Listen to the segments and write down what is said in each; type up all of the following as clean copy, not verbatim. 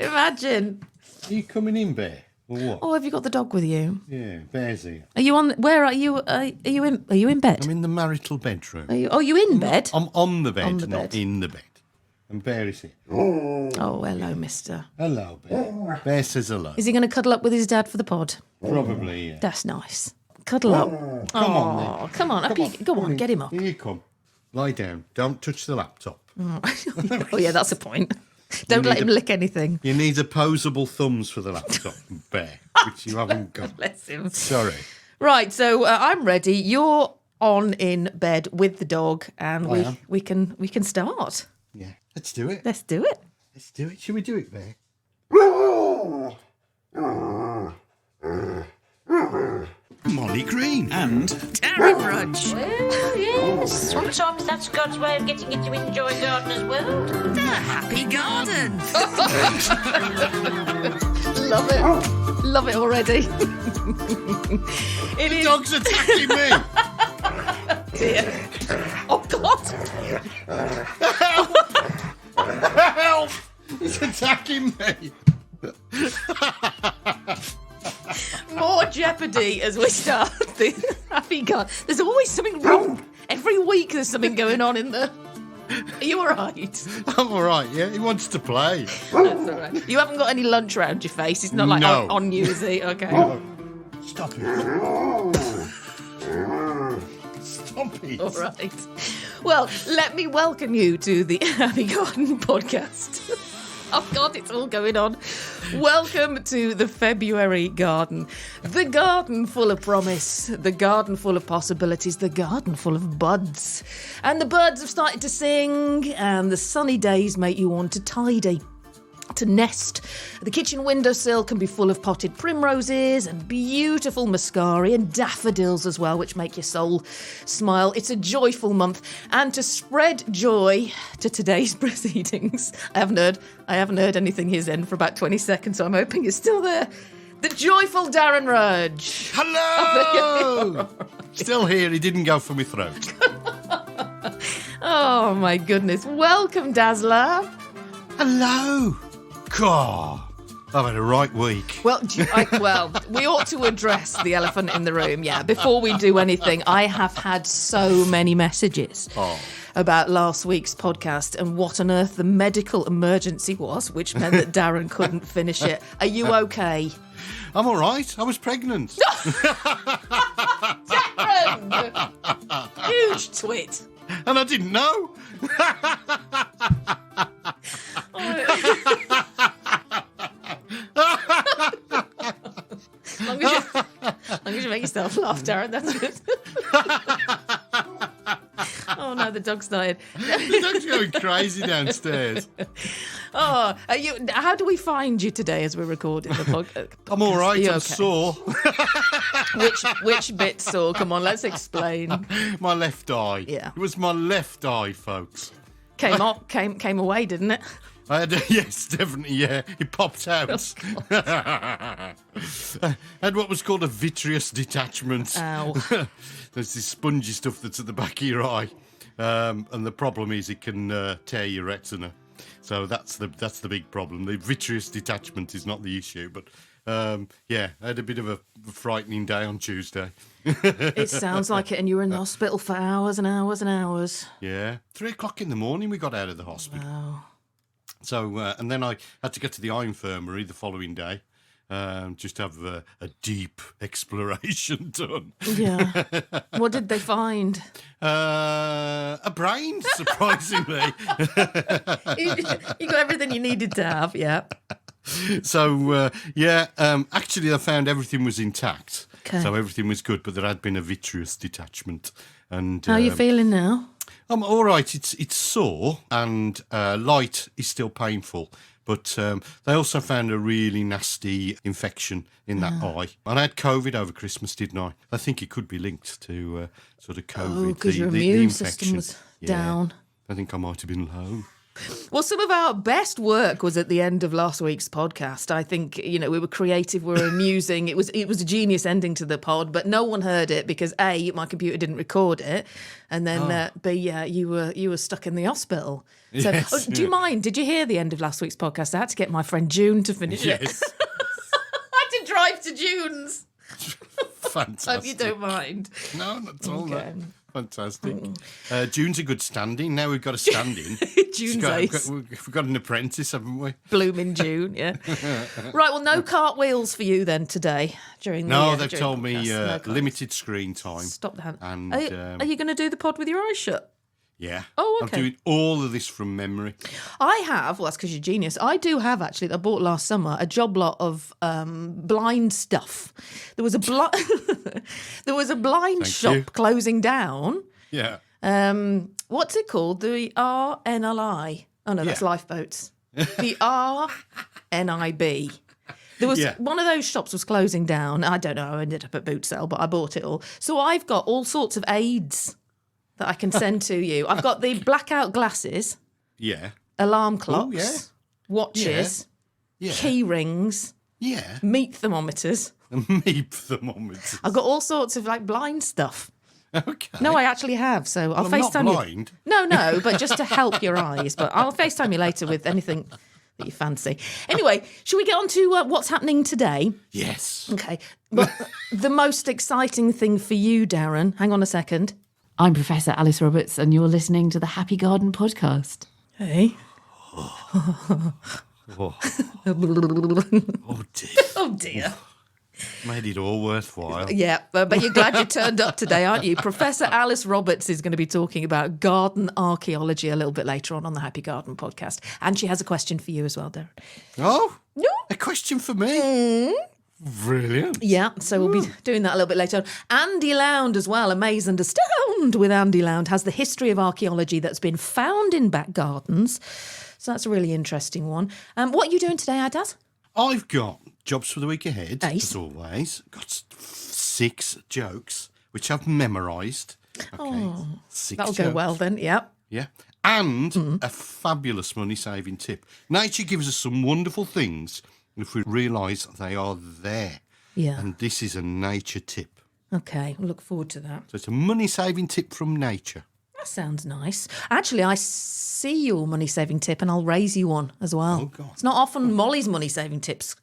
Imagine. Are you coming in, Bear? Or what? Oh, have you got the dog with you? Yeah, Bear's here. Are you on? Where are you? Are you in bed? I'm in the marital bedroom. Are you in bed? I'm on the bed, On the not bed. in the bed. And Bear is here. Oh, hello, mister. Hello, Bear. Bear says hello. Is he going to cuddle up with his dad for the pod? Probably, yeah. That's nice. Cuddle up. Come on, then. Come on, go on, get him up. Here you come. Lie down. Don't touch the laptop. Oh, yeah, that's a point. Don't let him lick anything. You need opposable thumbs for the laptop, Bear, which you haven't got. Bless him. Sorry. Right, so I'm ready. You're on in bed with the dog, and we can start. Yeah. Let's do it. Let's do it. Let's do it. Shall we do it, Bear? Mollie Green and Darren Rudge. Well, yes. Sometimes that's God's way of getting you to enjoy gardener's world. The happy garden. Love it. Love it already. the dog's attacking me. Dear. Oh, God. Help! He's attacking me. More jeopardy as we start the happy garden. There's always something wrong. Every week there's something going on in the... Are you all right? I'm all right, yeah. He wants to play. That's all right. You haven't got any lunch around your face. It's not like No. on you, is he? Okay. Stop it. Stop it. All right. Well, let me welcome you to the Happy Garden podcast. Oh, God, it's all going on. Welcome to the February garden. The garden full of promise, the garden full of possibilities, the garden full of buds. And the birds have started to sing, and the sunny days make you want to tidy, to nest. The kitchen windowsill can be full of potted primroses and beautiful muscari and daffodils as well, which make your soul smile. It's a joyful month. And to spread joy to today's proceedings, I haven't heard anything his end for about 20 seconds, so I'm hoping you're still there. The joyful Darren Rudge. Hello! Still here. He didn't go for my throat. Oh, my goodness. Welcome, Dazzler. Hello. God, I've had a right week. Well, we ought to address the elephant in the room, yeah. Before we do anything, I have had so many messages about last week's podcast and what on earth the medical emergency was, which meant that Darren couldn't finish it. Are you okay? I'm all right. I was pregnant. Darren! Huge twit. And I didn't know. As long as you make yourself laugh, Darren, that's good. Oh no, the dog started. The dog's going crazy downstairs. Oh, how do we find you today as we're recording the podcast? I'm all right. I'm okay? sore. Which bit sore? Come on, let's explain. My left eye. Yeah. It was my left eye, folks. Came away, didn't it? I had yes, definitely, yeah. It popped out. Oh, I had what was called a vitreous detachment. Ow. There's this spongy stuff that's at the back of your eye. And the problem is it can tear your retina. So that's the big problem. The vitreous detachment is not the issue, but yeah, I had a bit of a frightening day on Tuesday. It sounds like it, and you were in the hospital for hours and hours and hours. Yeah, 3:00 in the morning we got out of the hospital. Wow. So, and then I had to get to the eye infirmary the following day, just to have a deep exploration done. Yeah. What did they find? A brain, surprisingly. You got everything you needed to have, yeah. So, actually I found everything was intact. Okay. So everything was good, but there had been a vitreous detachment. And How are you feeling now? I'm all right. It's sore and light is still painful. But they also found a really nasty infection in that eye. And I had COVID over Christmas, didn't I? I think it could be linked to sort of COVID. Oh, because your the immune infection. system was down. I think I might have been low. Well, some of our best work was at the end of last week's podcast. I think, we were creative, we were amusing. It was a genius ending to the pod, but no one heard it because A, my computer didn't record it, and then B, you were stuck in the hospital. So, Yes, do you mind? Did you hear the end of last week's podcast? I had to get my friend June to finish it. Yes. I had to drive to June's. Fantastic. Hope you don't mind. No, not at all. Okay. No. Fantastic. June's a good stand-in. Now we've got a stand-in. June's ace. We've got an apprentice, haven't we? Blooming June, yeah. Right, well, no cartwheels for you then today during the No, they've during told the me podcast. No limited screen time. Stop that. And Are you going to do the pod with your eyes shut? yeah. Oh, okay. I'm doing all of this from memory. I have, well, that's because you're genius. I do have, actually, I bought last summer, a job lot of blind stuff. There was a, there was a blind Thank shop you. closing down. Yeah. What's it called? The RNLI. Oh, no, that's Yeah. lifeboats. The RNIB. There was one of those shops was closing down. I don't know. I ended up at boot sale, but I bought it all. So I've got all sorts of aids that I can send to you. I've got the blackout glasses, Yeah. alarm clocks, watches, Yeah. key rings, Yeah. meat thermometers. Meep thermometers. I've got all sorts of blind stuff. Okay. No, I actually have. So I'll Well, I'm not FaceTime you. blind. No, but just to help your eyes. But I'll FaceTime you later with anything that you fancy. Anyway, should we get on to what's happening today? Yes. Okay. Well, the most exciting thing for you, Darren, hang on a second. I'm Professor Alice Roberts, and you're listening to the Happy Garden podcast. Hey. Oh, oh dear. Oh, dear. Made it all worthwhile. Yeah, but you're glad you turned up today, aren't you? Professor Alice Roberts is going to be talking about garden archaeology a little bit later on the Happy Garden podcast. And she has a question for you as well, Darren. Oh, No. a question for me. Brilliant. Yeah, so we'll be doing that a little bit later on. Andy Lound as well, Amaze and Astound with Andy Lound, has the history of archaeology that's been found in back gardens. So that's a really interesting one. What are you doing today, Adaz? I've got jobs for the week ahead, Ace. as always. Got 6 jokes, which I've memorised. Okay, 6 That'll jokes. go well then, yep. Yeah. And a fabulous money-saving tip. Nature gives us some wonderful things if we realise they are there. Yeah. And this is a nature tip. Okay, we'll look forward to that. So it's a money-saving tip from nature. That sounds nice. Actually, I see your money-saving tip and I'll raise you one as well. Oh, God. It's not often Mollie's money-saving tips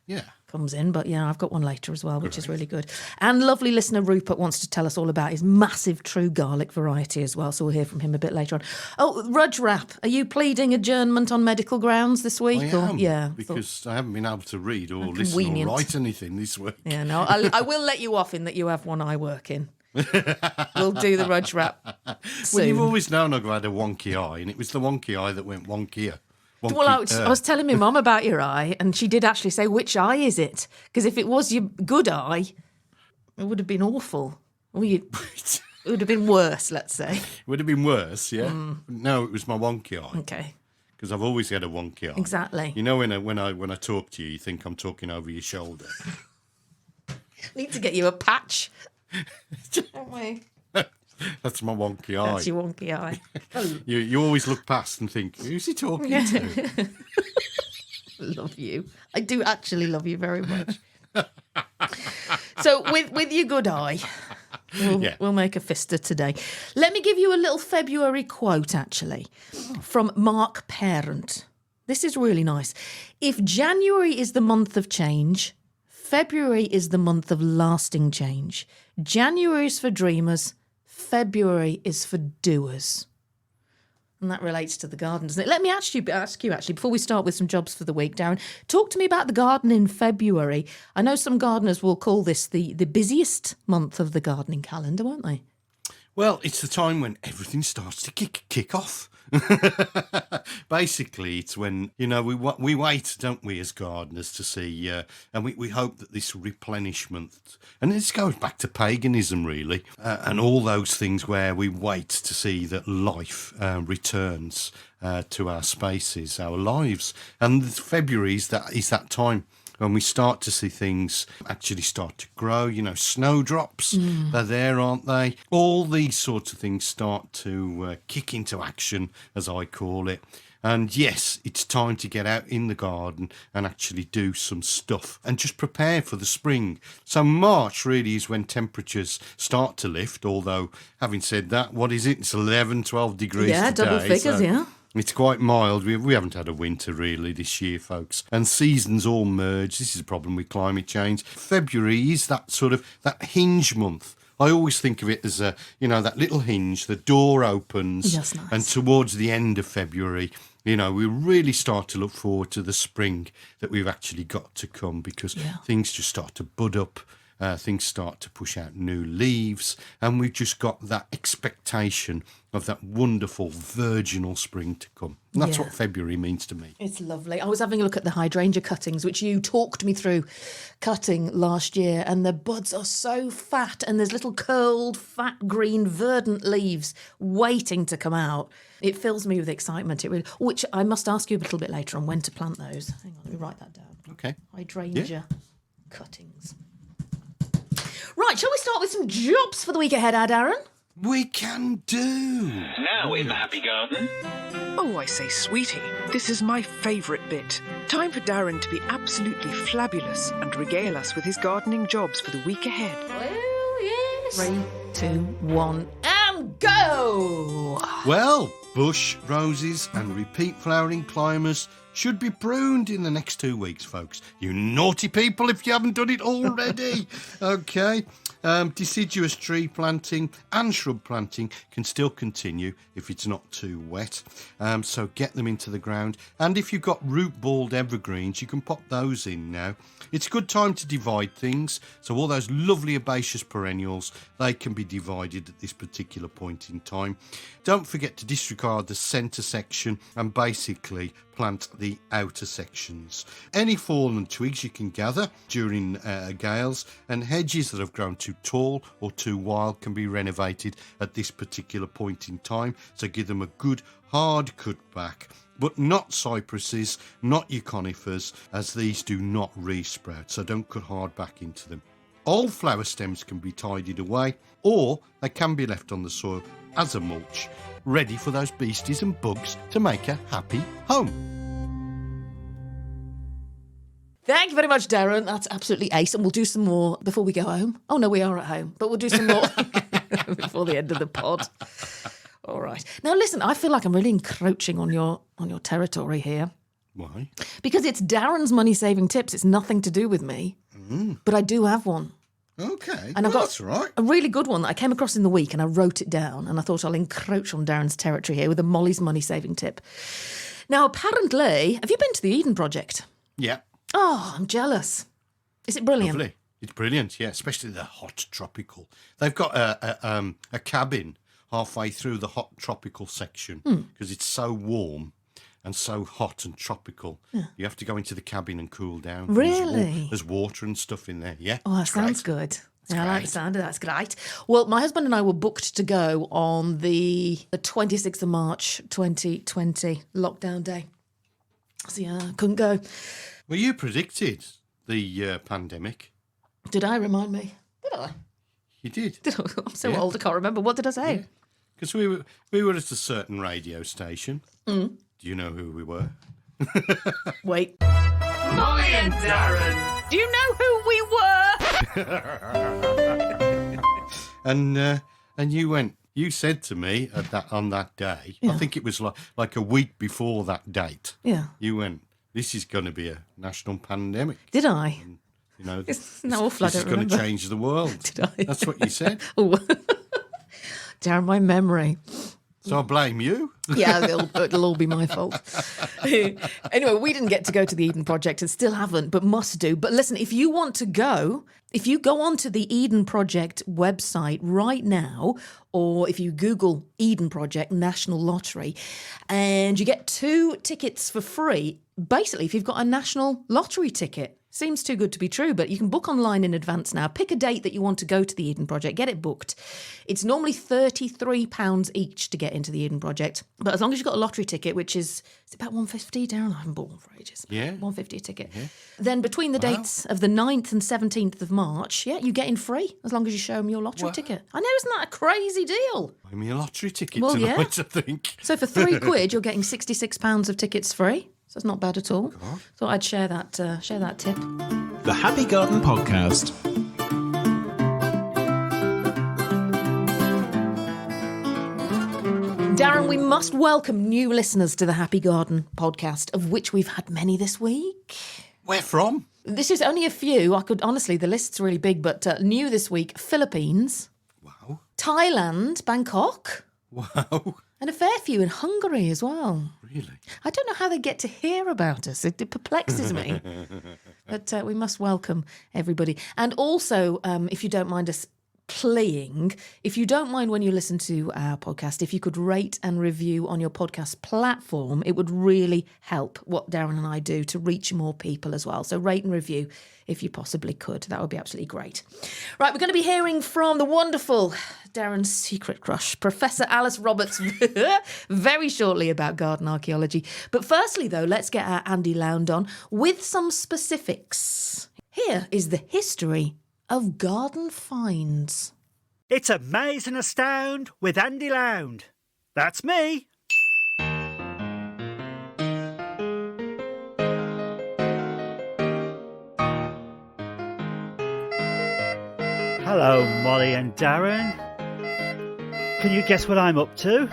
Yeah. comes in, but yeah, I've got one later as well, which is really good. And lovely listener Rupert wants to tell us all about his massive true garlic variety as well, so we'll hear from him a bit later on. Oh, Rudge Wrap, are you pleading adjournment on medical grounds this week? I am, yeah, because I haven't been able to read or listen convenient. or write anything this week. yeah. No, I will let you off in that you have one eye working. We'll do the Rudge Wrap soon. Well, you've always known I've had a wonky eye, and it was the wonky eye that went wonkier. Wonky, Well, I was telling my mum about your eye, and she did actually say, which eye is it? Because if it was your good eye, it would have been awful. Or it would have been worse, let's say. would have been worse, yeah. No, it was my wonky eye, Okay, because I've always had a wonky eye. exactly. You know, when I talk to you, you think I'm talking over your shoulder. Need to get you a patch. Don't we? That's my wonky eye. That's your wonky eye. You always look past and think, who's he talking to? Love you. I do actually love you very much. So with your good eye, we'll make a fister today. Let me give you a little February quote, actually, from Mark Parent. This is really nice. If January is the month of change, February is the month of lasting change. January is for dreamers, February is for doers. And that relates to the garden, doesn't it? Let me ask you actually, before we start with some jobs for the week, Darren, talk to me about the garden in February. I know some gardeners will call this the busiest month of the gardening calendar, won't they? Well, it's the time when everything starts to kick off. Basically, it's when, we wait, don't we, as gardeners, to see, and we hope that this replenishment, and this goes back to paganism, really, and all those things where we wait to see that life returns to our spaces, our lives. And February is that time when we start to see things actually start to grow, snowdrops, they're there, aren't they? All these sorts of things start to kick into action, as I call it. And yes, it's time to get out in the garden and actually do some stuff and just prepare for the spring. So March really is when temperatures start to lift, although having said that, what is it? It's 11, 12 degrees today. Double figures, yeah. It's quite mild. We haven't had a winter really this year, folks. And seasons all merge. This is a problem with climate change. February is that hinge month. I always think of it as that little hinge, the door opens. That's nice. And towards the end of February, we really start to look forward to the spring that we've actually got to come, because things just start to bud up. Things start to push out new leaves, and we've just got that expectation of that wonderful virginal spring to come. And that's what February means to me. It's lovely. I was having a look at the hydrangea cuttings, which you talked me through cutting last year, and the buds are so fat, and there's little curled, fat, green, verdant leaves waiting to come out. It fills me with excitement. It really, which I must ask you a little bit later on when to plant those. Hang on, let me write that down. Okay. Hydrangea cuttings. Right, shall we start with some jobs for the week ahead, Darren? We can do. Now in the Happy Garden. Oh, I say, sweetie, this is my favourite bit. Time for Darren to be absolutely flabulous and regale us with his gardening jobs for the week ahead. Well, yes. 3, 2, 1, and go! Well, bush, roses and repeat flowering climbers should be pruned in the next 2 weeks, folks. You naughty people, if you haven't done it already. Okay. Deciduous tree planting and shrub planting can still continue if it's not too wet. So get them into the ground. And if you've got root balled evergreens, you can pop those in now. It's a good time to divide things. So all those lovely herbaceous perennials, they can be divided at this particular point in time. Don't forget to disregard the centre section and basically plant the outer sections. Any fallen twigs you can gather during gales, and hedges that have grown too tall or too wild can be renovated at this particular point in time. So give them a good hard cut back, but not cypresses, not your conifers, as these do not re-sprout, so don't cut hard back into them. Old flower stems can be tidied away, or they can be left on the soil as a mulch, ready for those beasties and bugs to make a happy home. Thank you very much, Darren. That's absolutely ace. And we'll do some more before we go home. Oh, no, we are at home, but we'll do some more before the end of the pod. All right. Now, listen, I feel like I'm really encroaching on your territory here. Why? Because it's Darren's money-saving tips. It's nothing to do with me. But I do have one. Okay, And I've got that's right. a really good one that I came across in the week, and I wrote it down, and I thought I'll encroach on Darren's territory here with a Mollie's money-saving tip. Now, apparently, have you been to the Eden Project? Yeah. Oh, I'm jealous. Is it brilliant? Lovely. It's brilliant, yeah, especially the hot tropical. They've got a cabin halfway through the hot tropical section because it's so warm and so hot and tropical. Yeah. You have to go into the cabin and cool down. Really? There's water and stuff in there, yeah. Oh, that sounds good. Yeah, I like the sound of that. That's great. Well, my husband and I were booked to go on the 26th of March 2020 lockdown day. So, yeah, I couldn't go. Well, you predicted the pandemic. Did I? Remind me. Did I? You did. I'm so old, I can't remember. What did I say? Because we were at a certain radio station. Do you know who we were? Wait. Mollie and Darren. Do you know who we were? And you went. You said to me on that day. I think it was like a week before that date. Yeah. You went. This is going to be a national pandemic. Did I? And, you know, It's not awful, this is going to change the world. Did I? That's what you said. Oh, Darren, my memory. So I blame you. Yeah, it'll all be my fault. Anyway, we didn't get to go to the Eden Project and still haven't, but must do. But listen, if you want to go, if you go onto the Eden Project website right now, or if you Google Eden Project National Lottery, and you get 2 tickets for free, basically, if you've got a national lottery ticket. Seems too good to be true, but you can book online in advance now. Pick a date that you want to go to the Eden Project. Get it booked. It's normally £33 each to get into the Eden Project. But as long as you've got a lottery ticket, which is about £150, Darren? I haven't bought one for ages. Yeah. £150 a ticket. Yeah. Then between the dates of the 9th and 17th of March, you get in free as long as you show them your lottery ticket. I know, isn't that a crazy deal? Buy me a lottery ticket tonight, I think. So for £3, you're getting £66 of tickets free. So it's not bad at all. Thought I'd share that tip. The Happy Garden Podcast. Darren, we must welcome new listeners to the Happy Garden Podcast, of which we've had many this week. Where from? This is only a few. Honestly, the list's really big, but new this week, Philippines. Wow. Thailand, Bangkok. Wow. And a fair few in Hungary as well. Really? I don't know how they get to hear about us. It perplexes me. But we must welcome everybody. And also, if you don't mind us playing, if you don't mind when you listen to our podcast, if you could rate and review on your podcast platform, it would really help what Darren and I do to reach more people as well. So rate and review if you possibly could. That would be absolutely great. Right, we're going to be hearing from the wonderful Darren's secret crush, Professor Alice Roberts, very shortly about garden archaeology. But firstly, though, let's get our Andy Lound on with some specifics. Here is the history of garden finds. It's Amaze and Astound with Andy Lound. That's me. Hello, Mollie and Darren. Can you guess what I'm up to?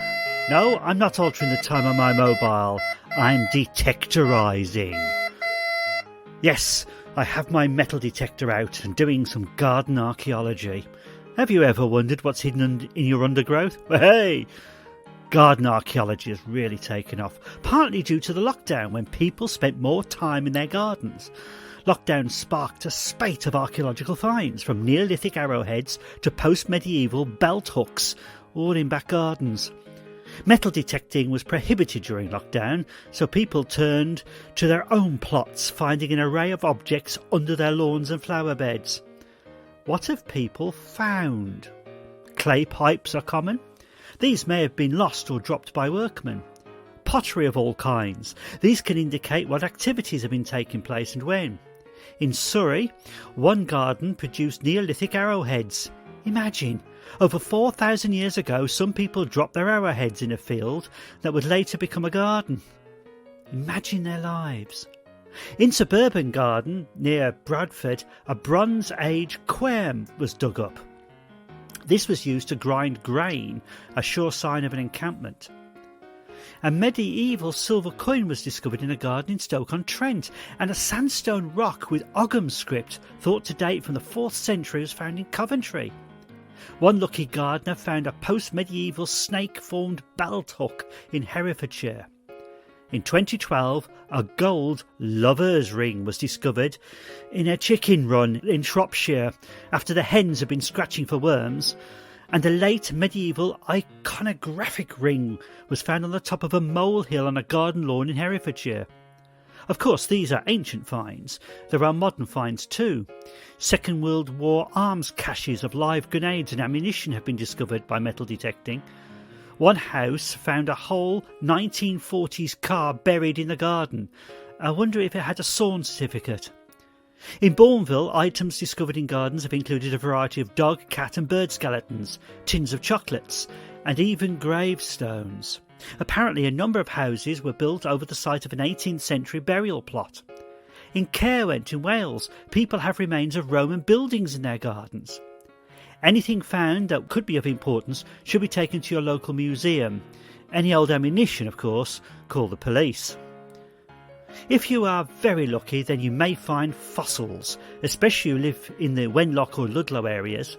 No, I'm not altering the time on my mobile. I'm detectorising. Yes, I have my metal detector out and doing some garden archaeology. Have you ever wondered what's hidden in your undergrowth? Well, hey! Garden archaeology has really taken off, partly due to the lockdown when people spent more time in their gardens. Lockdown sparked a spate of archaeological finds, from Neolithic arrowheads to post-medieval belt hooks, all in back gardens. Metal detecting was prohibited during lockdown, so people turned to their own plots, finding an array of objects under their lawns and flower beds. What have people found? Clay pipes are common. These may have been lost or dropped by workmen. Pottery of all kinds. These can indicate what activities have been taking place and when. In Surrey, one garden produced Neolithic arrowheads. Imagine, over 4,000 years ago, some people dropped their arrowheads in a field that would later become a garden. Imagine their lives. In suburban garden near Bradford, a Bronze Age quern was dug up. This was used to grind grain, a sure sign of an encampment. A medieval silver coin was discovered in a garden in Stoke-on-Trent, and a sandstone rock with Ogham script, thought to date from the 4th century, was found in Coventry. One lucky gardener found a post-medieval snake-formed belt hook in Herefordshire. In 2012, a gold lover's ring was discovered in a chicken run in Shropshire after the hens had been scratching for worms, and a late medieval iconographic ring was found on the top of a molehill on a garden lawn in Herefordshire. Of course, these are ancient finds. There are modern finds too. Second World War arms caches of live grenades and ammunition have been discovered by metal detecting. One house found a whole 1940s car buried in the garden. I wonder if it had a Sawn certificate. In Bourneville, items discovered in gardens have included a variety of dog, cat and bird skeletons, tins of chocolates, and even gravestones. Apparently a number of houses were built over the site of an 18th century burial plot. In Caerwent in Wales, people have remains of Roman buildings in their gardens. Anything found that could be of importance should be taken to your local museum. Any old ammunition, of course, call the police. If you are very lucky, then you may find fossils, especially if you live in the Wenlock or Ludlow areas.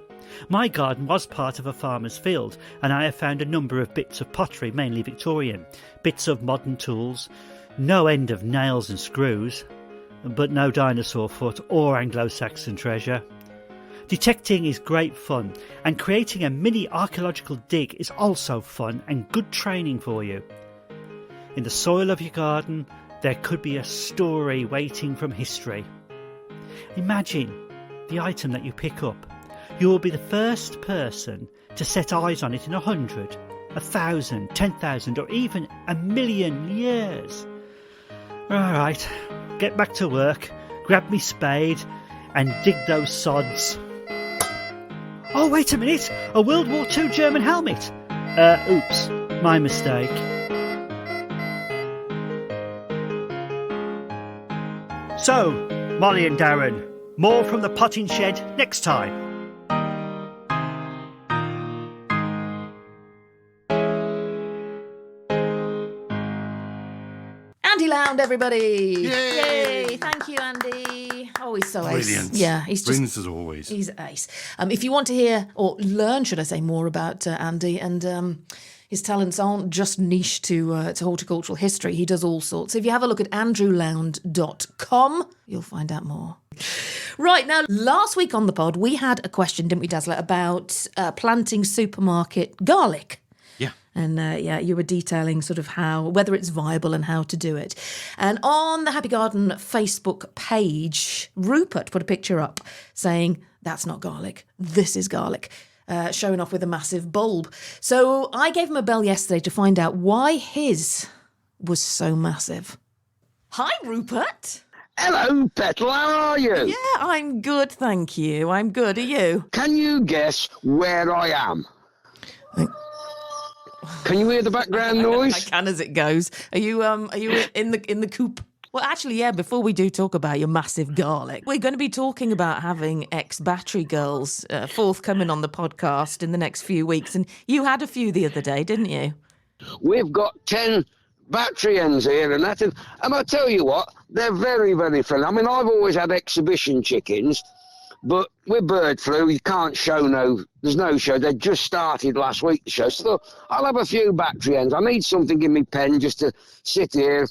My garden was part of a farmer's field, and I have found a number of bits of pottery, mainly Victorian, bits of modern tools, no end of nails and screws, but no dinosaur foot or Anglo-Saxon treasure. Detecting is great fun, and creating a mini archaeological dig is also fun and good training for you. In the soil of your garden, there could be a story waiting from history. Imagine the item that you pick up. You will be the first person to set eyes on it in 100, 1,000, 10,000 or even 1,000,000 years. Alright, get back to work, grab me spade and dig those sods. Oh, wait a minute! A World War II German helmet! Oops, my mistake. So, Mollie and Darren, more from the potting shed next time. Andy Lound, everybody! Yay! Thank you, Andy. Oh, he's so Brilliant. ace. Yeah, he's just... Brilliant as always. He's ace. If you want to hear, or learn, should I say, more about Andy, and his talents aren't just niche to horticultural history, he does all sorts. If you have a look at andrewlound.com, you'll find out more. Right, now, last week on the pod, we had a question, didn't we, Dazzler, about planting supermarket garlic. And you were detailing sort of whether it's viable and how to do it. And on the Happy Garden Facebook page, Rupert put a picture up saying, that's not garlic, this is garlic, showing off with a massive bulb. So I gave him a bell yesterday to find out why his was so massive. Hi, Rupert. Hello, Petal, how are you? Yeah, I'm good, thank you. I'm good, are you? Can you guess where I am? Can you hear the background noise? I can as it goes. Are you in the coop? Well, actually, yeah, before we do talk about your massive garlic, we're going to be talking about having ex-battery girls forthcoming on the podcast in the next few weeks. And you had a few the other day, didn't you? We've got 10 battery hens here and that. And I tell you what, they're very, very friendly. I mean, I've always had exhibition chickens, but with bird flu, you can't show there's no show. They just started last week, the show. So I'll have a few battery hens. I need something in my pen just to sit here.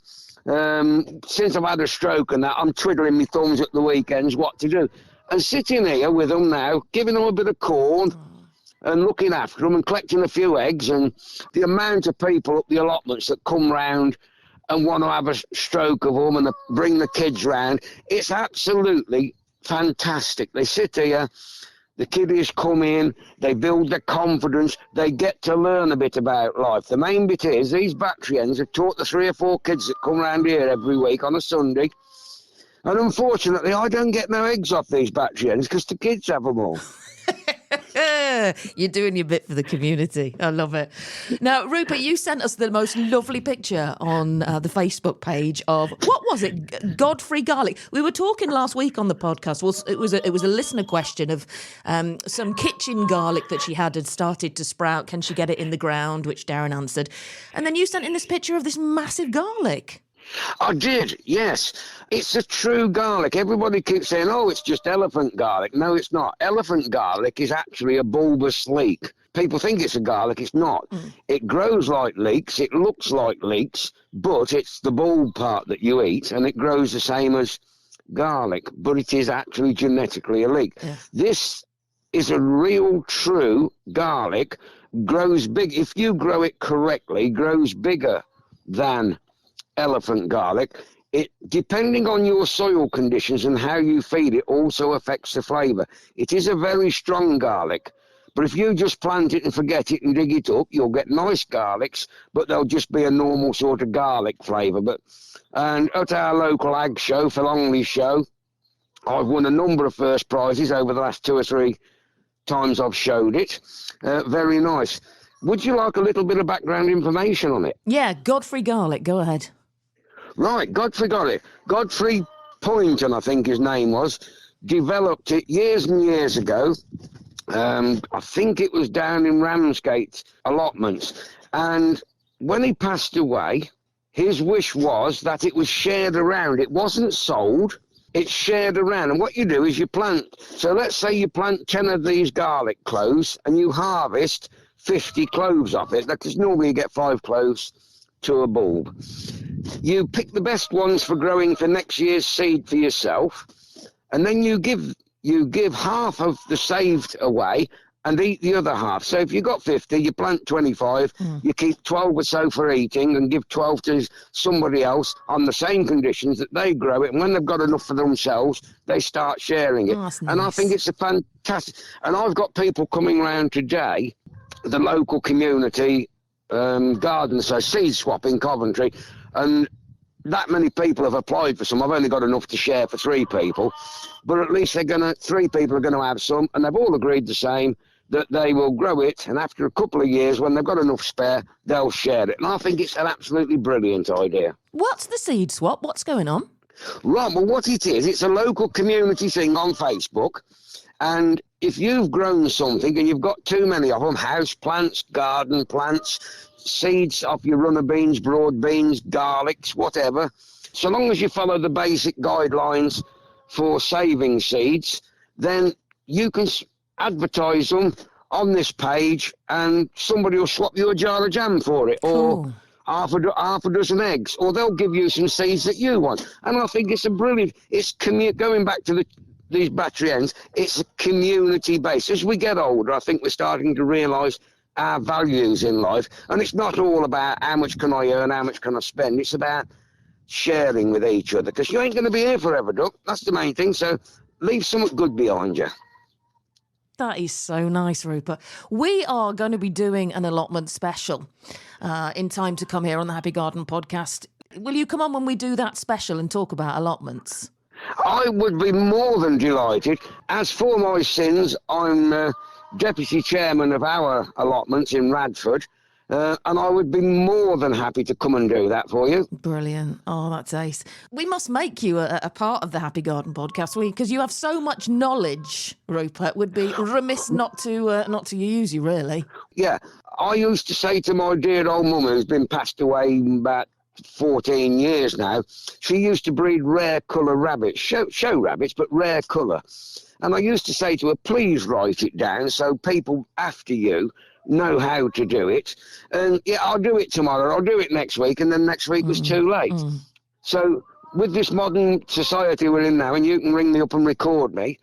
Since I've had a stroke and that, I'm twiddling my thumbs at the weekends what to do. And sitting here with them now, giving them a bit of corn and looking after them and collecting a few eggs, and the amount of people up the allotments that come round and want to have a stroke of them and bring the kids round, it's absolutely fantastic. They sit here, the kiddies come in, they build their confidence, they get to learn a bit about life. The main bit is these battery hens have taught the 3 or 4 kids that come round here every week on a Sunday, and unfortunately I don't get no eggs off these battery hens because the kids have them all. You're doing your bit for the community. I love it. Now, Rupert, you sent us the most lovely picture on the Facebook page of, what was it? Godfrey garlic. We were talking last week on the podcast. Well, it was a listener question of some kitchen garlic that she had started to sprout. Can she get it in the ground? Which Darren answered. And then you sent in this picture of this massive garlic. I did, yes. It's a true garlic. Everybody keeps saying, oh, it's just elephant garlic. No, it's not. Elephant garlic is actually a bulbous leek. People think it's a garlic. It's not. It grows like leeks. It looks like leeks, but it's the bulb part that you eat, and it grows the same as garlic, but it is actually genetically a leek. Yeah. This is a real, true garlic. Grows big. If you grow it correctly, grows bigger than elephant garlic. It, depending on your soil conditions and how you feed it, also affects the flavour. It is a very strong garlic, but if you just plant it and forget it and dig it up, you'll get nice garlics, but they'll just be a normal sort of garlic flavour. And at our local ag show, Longley show, I've won a number of first prizes over the last 2 or 3 times I've showed it. Very nice. Would you like a little bit of background information on it? Yeah, Godfrey garlic, go ahead. Right, Godfrey got it. Godfrey Poynton, I think his name was, developed it years and years ago. I think it was down in Ramsgate allotments. And when he passed away, his wish was that it was shared around. It wasn't sold, it's shared around. And what you do is you plant, so let's say you plant 10 of these garlic cloves and you harvest 50 cloves off it, because normally you get 5 cloves to a bulb. You pick the best ones for growing for next year's seed for yourself, and then you give half of the saved away and eat the other half. So if you've got 50, you plant 25, you keep 12 or so for eating and give 12 to somebody else on the same conditions that they grow it. And when they've got enough for themselves, they start sharing it. Oh, that's And I nice. think it's a fantastic... And I've got people coming round today, the local community garden, so seed swap in Coventry, and that many people have applied for some. I've only got enough to share for 3 people, but at least 3 people are going to have some, and they've all agreed the same, that they will grow it, and after a couple of years, when they've got enough spare, they'll share it. And I think it's an absolutely brilliant idea. What's the seed swap? What's going on? Right, well, what it is, it's a local community thing on Facebook, and if you've grown something and you've got too many of them, house plants, garden plants, seeds off your runner beans, broad beans, garlics, whatever, so long as you follow the basic guidelines for saving seeds, then you can advertise them on this page and somebody will swap you a jar of jam for it, or Cool. half a dozen eggs, or they'll give you some seeds that you want. And I think it's a brilliant, it's going back to these battery ends, it's a community base. As we get older, I think we're starting to realise our values in life, and it's not all about how much can I earn, how much can I spend. It's about sharing with each other, because you ain't going to be here forever, Duck. That's the main thing. So leave something good behind you. That is so nice, Rupert. We are going to be doing an allotment special in time to come here on the Happy Garden podcast. Will you come on when we do that special and talk about allotments? I would be more than delighted. As for my sins, I'm deputy chairman of our allotments in Radford, and I would be more than happy to come and do that for you. Brilliant. Oh, that's ace. We must make you a part of the Happy Garden podcast, because you have so much knowledge, Rupert. Would be remiss not to use you, really. Yeah, I used to say to my dear old mum, who's been passed away about 14 years now, she used to breed rare colour rabbits, show rabbits, but rare colour. And I used to say to her, please write it down so people after you know how to do it. And yeah, I'll do it tomorrow, I'll do it next week, and then next week was too late. So with this modern society we're in now, and you can ring me up and record me,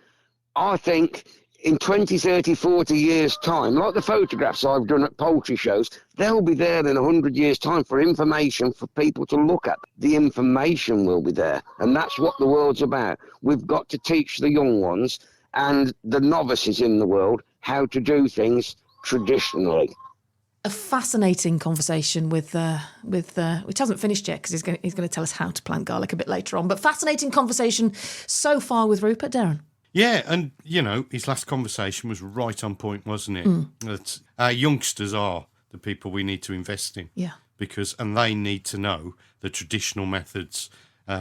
I think in 20, 30, 40 years' time, like the photographs I've done at poultry shows, they'll be there in 100 years' time for information for people to look at. The information will be there, and that's what the world's about. We've got to teach the young ones and the novices in the world how to do things traditionally. A fascinating conversation with which hasn't finished yet, because he's going to tell us how to plant garlic a bit later on. But fascinating conversation so far with Rupert. Darren. Yeah, and, his last conversation was right on point, wasn't it? That our youngsters are the people we need to invest in. Yeah. And they need to know the traditional methods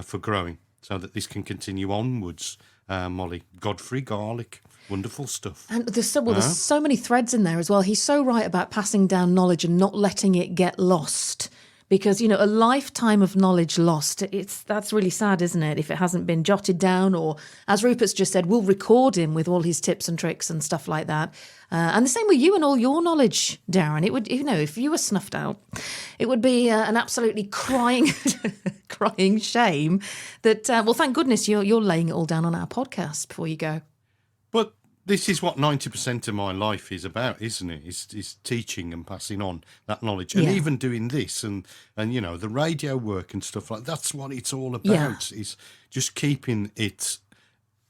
for growing so that this can continue onwards. Mollie, Godfrey, garlic, wonderful stuff. And there's so many threads in there as well. He's so right about passing down knowledge and not letting it get lost. Because, a lifetime of knowledge lost, that's really sad, isn't it? If it hasn't been jotted down, or, as Rupert's just said, we'll record him with all his tips and tricks and stuff like that. And the same with you and all your knowledge, Darren. It would, if you were snuffed out, it would be an absolutely crying shame that, thank goodness you're laying it all down on our podcast before you go. But this is what 90% of my life is about, isn't it? Is teaching and passing on that knowledge, and even doing this and the radio work and stuff like that. That's what it's all about. Is just keeping it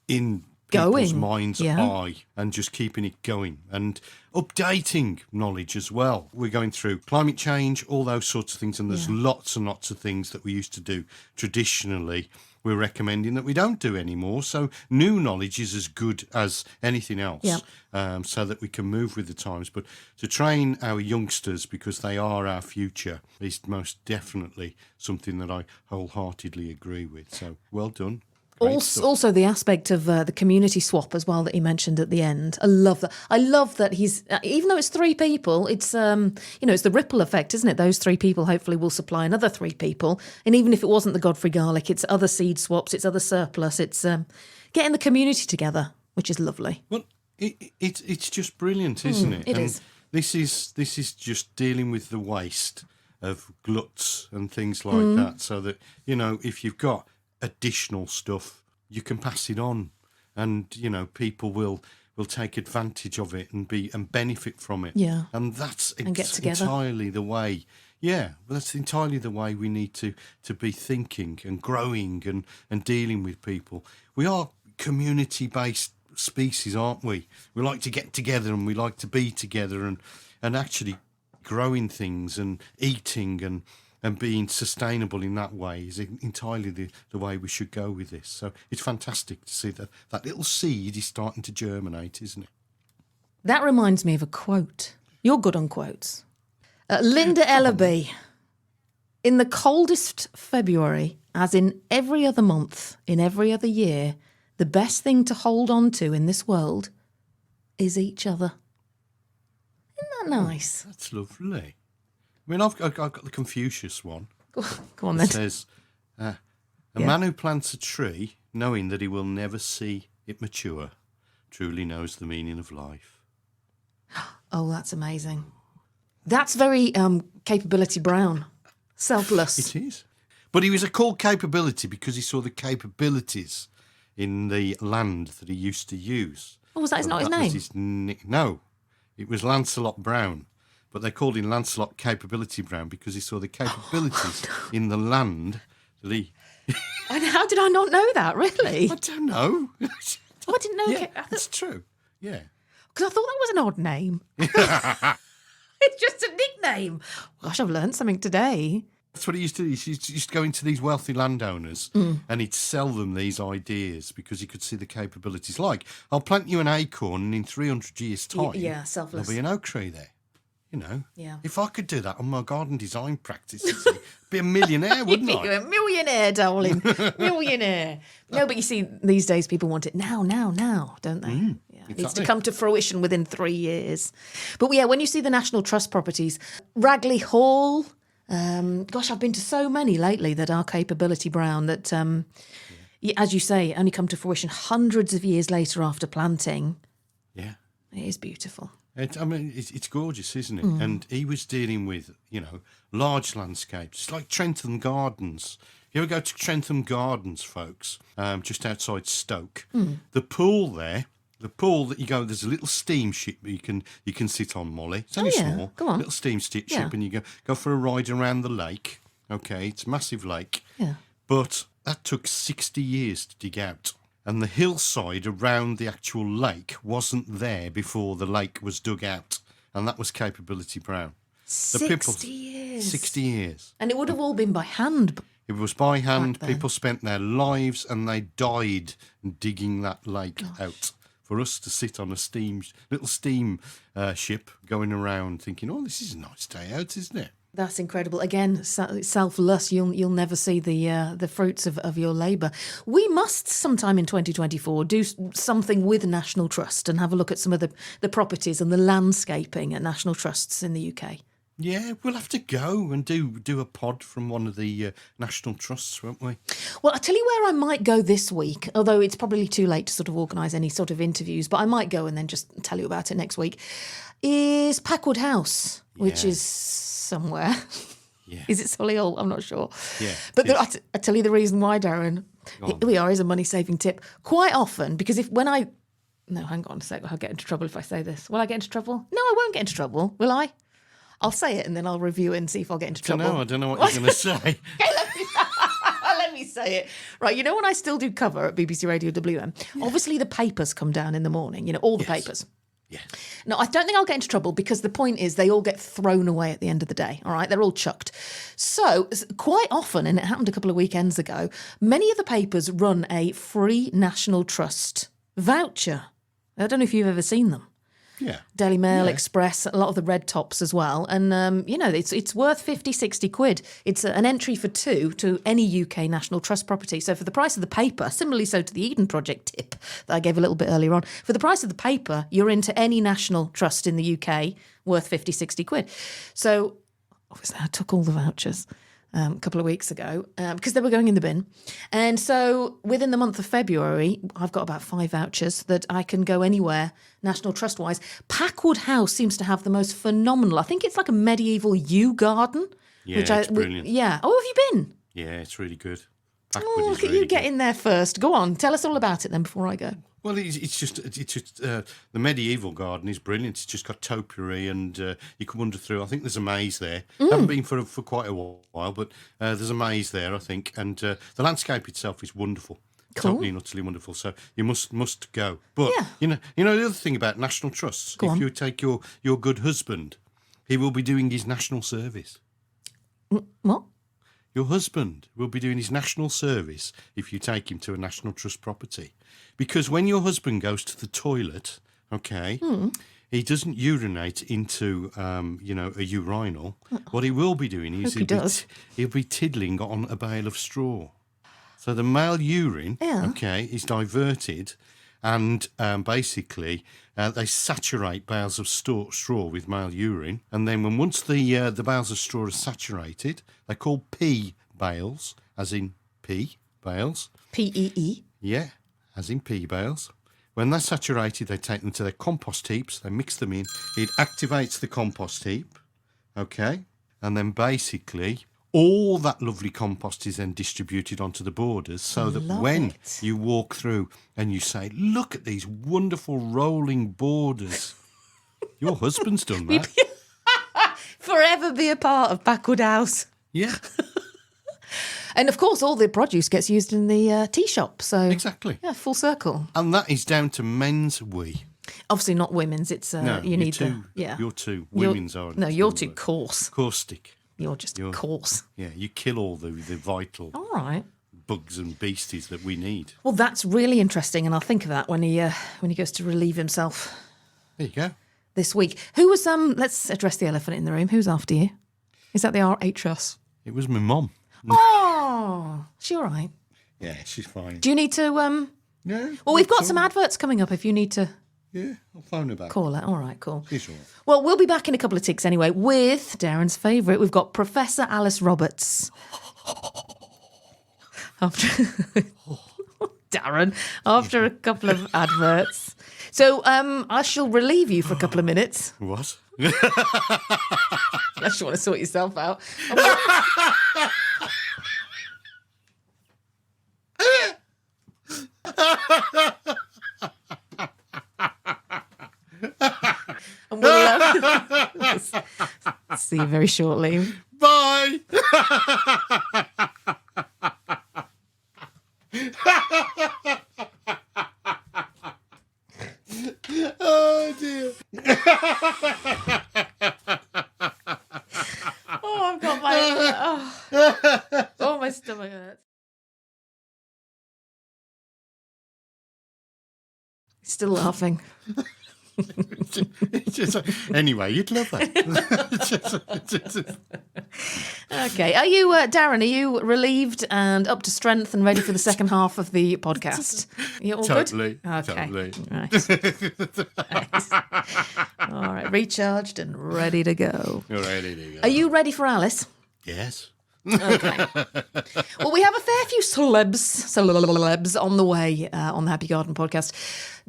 in people's mind's eye and just keeping it going and updating knowledge as well. We're going through climate change, all those sorts of things, and there's lots and lots of things that we used to do traditionally we're recommending that we don't do anymore. So new knowledge is as good as anything else, so that we can move with the times. But to train our youngsters, because they are our future, is most definitely something that I wholeheartedly agree with. So well done. Also, the aspect of the community swap as well that he mentioned at the end. I love that. I love that he's, even though it's 3 people, it's it's the ripple effect, isn't it? Those 3 people hopefully will supply another 3 people. And even if it wasn't the Godfrey garlic, it's other seed swaps, it's other surplus, it's getting the community together, which is lovely. Well, it's just brilliant, isn't it? It is. This is just dealing with the waste of gluts and things like that, so that if you've got additional stuff, you can pass it on, and people will will take advantage of it and benefit from it. Yeah. And that's And get together. entirely the way. Yeah, well, that's entirely the way we need to be thinking and growing and dealing with people. We are community-based species, aren't we? We like to get together and we like to be together and actually growing things and eating and being sustainable in that way is entirely the way we should go with this. So it's fantastic to see that little seed is starting to germinate, isn't it? That reminds me of a quote. You're good on quotes. Linda Ellaby. In the coldest February, as in every other month, in every other year, the best thing to hold on to in this world is each other. Isn't that nice? That's lovely. I mean, I've got the Confucius one. Go on then. It says, a man who plants a tree knowing that he will never see it mature truly knows the meaning of life. Oh, that's amazing. That's very Capability Brown. Selfless. It is. But he was called Capability because he saw the capabilities in the land that he used to use. Oh, was that not his name? No, it was Lancelot Brown. But they called him Lancelot Capability Brown because he saw the capabilities in the land that he... And how did I not know that, really? I don't know. Oh, I didn't know. Yeah, that's true. Yeah. Because I thought that was an odd name. It's just a nickname. Gosh, I've learned something today. That's what he used to do. He used to go into these wealthy landowners and he'd sell them these ideas because he could see the capabilities. Like, I'll plant you an acorn and in 300 years' time, Yeah, selfless. there'll be an oak tree there. You know? Yeah. If I could do that on my garden design practices, I'd be a millionaire, wouldn't You're I? a millionaire, darling. Millionaire. No, but you see, these days people want it now, don't they? Yeah. It needs to come to fruition within 3 years. But yeah, when you see the National Trust properties, Ragley Hall, gosh, I've been to so many lately that are Capability Brown that, as you say, only come to fruition hundreds of years later after planting. Yeah. It is beautiful. It's gorgeous, isn't it? And he was dealing with, large landscapes. It's like Trentham Gardens. You ever go to Trentham Gardens, folks, just outside Stoke? The pool there, that you go, there's a little steamship that you can sit on, Mollie. It's only small. Go on. Little steamship, and you go for a ride around the lake. Okay, it's a massive lake. Yeah. But that took 60 years to dig out. And the hillside around the actual lake wasn't there before the lake was dug out. And that was Capability Brown. 60 years. 60 years. And it would have all been by hand. It was by hand. Back then. People spent their lives and they died digging that lake out. For us to sit on a little steam ship going around thinking, oh, this is a nice day out, isn't it? That's incredible. Again, selfless. You'll never see the fruits of your labour. We must sometime in 2024 do something with National Trust and have a look at some of the properties and the landscaping at National Trusts in the UK. Yeah, we'll have to go and do a pod from one of the National Trusts, won't we? Well, I'll tell you where I might go this week, although it's probably too late to sort of organise any sort of interviews, but I might go and then just tell you about it next week, is Packwood House, which is somewhere. Yeah. Is it Solihull? I'm not sure. Yeah. But I tell you the reason why, Darren. Here we are, is a money-saving tip. Quite often, because No, hang on a sec. I'll get into trouble if I say this. Will I get into trouble? No, I won't get into trouble, will I? I'll say it and then I'll review it and see if I'll get into trouble. I don't know what you're going to say. Okay, let me say it. Right, when I still do cover at BBC Radio WM, obviously the papers come down in the morning, all the papers. Yeah. No, I don't think I'll get into trouble because the point is they all get thrown away at the end of the day, all right? They're all chucked. So quite often, and it happened a couple of weekends ago, many of the papers run a free National Trust voucher. I don't know if you've ever seen them. Yeah. Daily Mail, Express, a lot of the red tops as well. And, it's worth 50, 60 quid. It's an entry for 2 to any UK National Trust property. So for the price of the paper, similarly so to the Eden Project tip that I gave a little bit earlier on, for the price of the paper, you're into any National Trust in the UK worth 50, 60 quid. So obviously I took all the vouchers a couple of weeks ago because they were going in the bin. And so within the month of February, I've got about 5 vouchers that I can go anywhere, National Trust-wise. Packwood House seems to have the most phenomenal, I think it's like a medieval yew garden. Yeah, it's brilliant. Yeah. Oh, have you been? Yeah, it's really good. Packwood Oh, is look at really you good. get in there first. Go on, tell us all about it then before I go. Well, it's just the medieval garden is brilliant. It's just got topiary, and you can wander through. I think there's a maze there. Haven't been for quite a while, but there's a maze there, I think, and the landscape itself is wonderful. Cool. Totally and utterly wonderful. So you must go. But Yeah. you know the other thing about national trusts. Go if on. you take your good husband, he will be doing his national service. What? Your husband will be doing his national service if you take him to a national trust property. Because when your husband goes to the toilet, okay, he doesn't urinate into, a urinal. What he will be doing is he'll be tiddling on a bale of straw. So the male urine, is diverted, and basically they saturate bales of straw with male urine, and then once the bales of straw are saturated, they're called pea bales, as in pea bales. P-E-E? Yeah, as in pea bales. When they're saturated, they take them to their compost heaps, they mix them in, it activates the compost heap, okay, and then basically all that lovely compost is then distributed onto the borders, so that when you walk through and you say, look at these wonderful rolling borders, your husband's done that. Forever be a part of Packwood House. Yeah. And of course, all the produce gets used in the tea shop. So Exactly. Yeah, full circle. And that is down to men's we. Obviously not women's. It's No, you need too, yeah. You're too. Women's aren't. No, you're too coarse. Caustic. You're just coarse. Yeah, you kill all the vital All right. bugs and beasties that we need. Well, that's really interesting, and I'll think of that when he goes to relieve himself There you go. this week. Who was Let's address the elephant in the room. Who's after you? Is that the RHS? It was my mum. Oh, is she all right? Yeah, she's fine. Do you need to? Yeah. Well, we've got some adverts coming up. If you need to Yeah, I'll phone her back. call her. All right, cool. She's all right. Well, we'll be back in a couple of ticks anyway with Darren's favourite. We've got Professor Alice Roberts. After a couple of adverts. So I shall relieve you for a couple of minutes. What? Unless you want to sort yourself out. And we'll see you very shortly. Bye. Oh dear. Oh, I've got my my stomach hurts. Still laughing. Anyway, you'd love that. Okay. Are you, Darren, are you relieved and up to strength and ready for the second half of the podcast? You all Totally. good? Okay. Totally. Right. Nice. All right. Recharged and ready to go. You're ready to go. Are you ready for Alice? Yes. Okay. Well, we have a fair few celebs on the way on the Happy Garden podcast.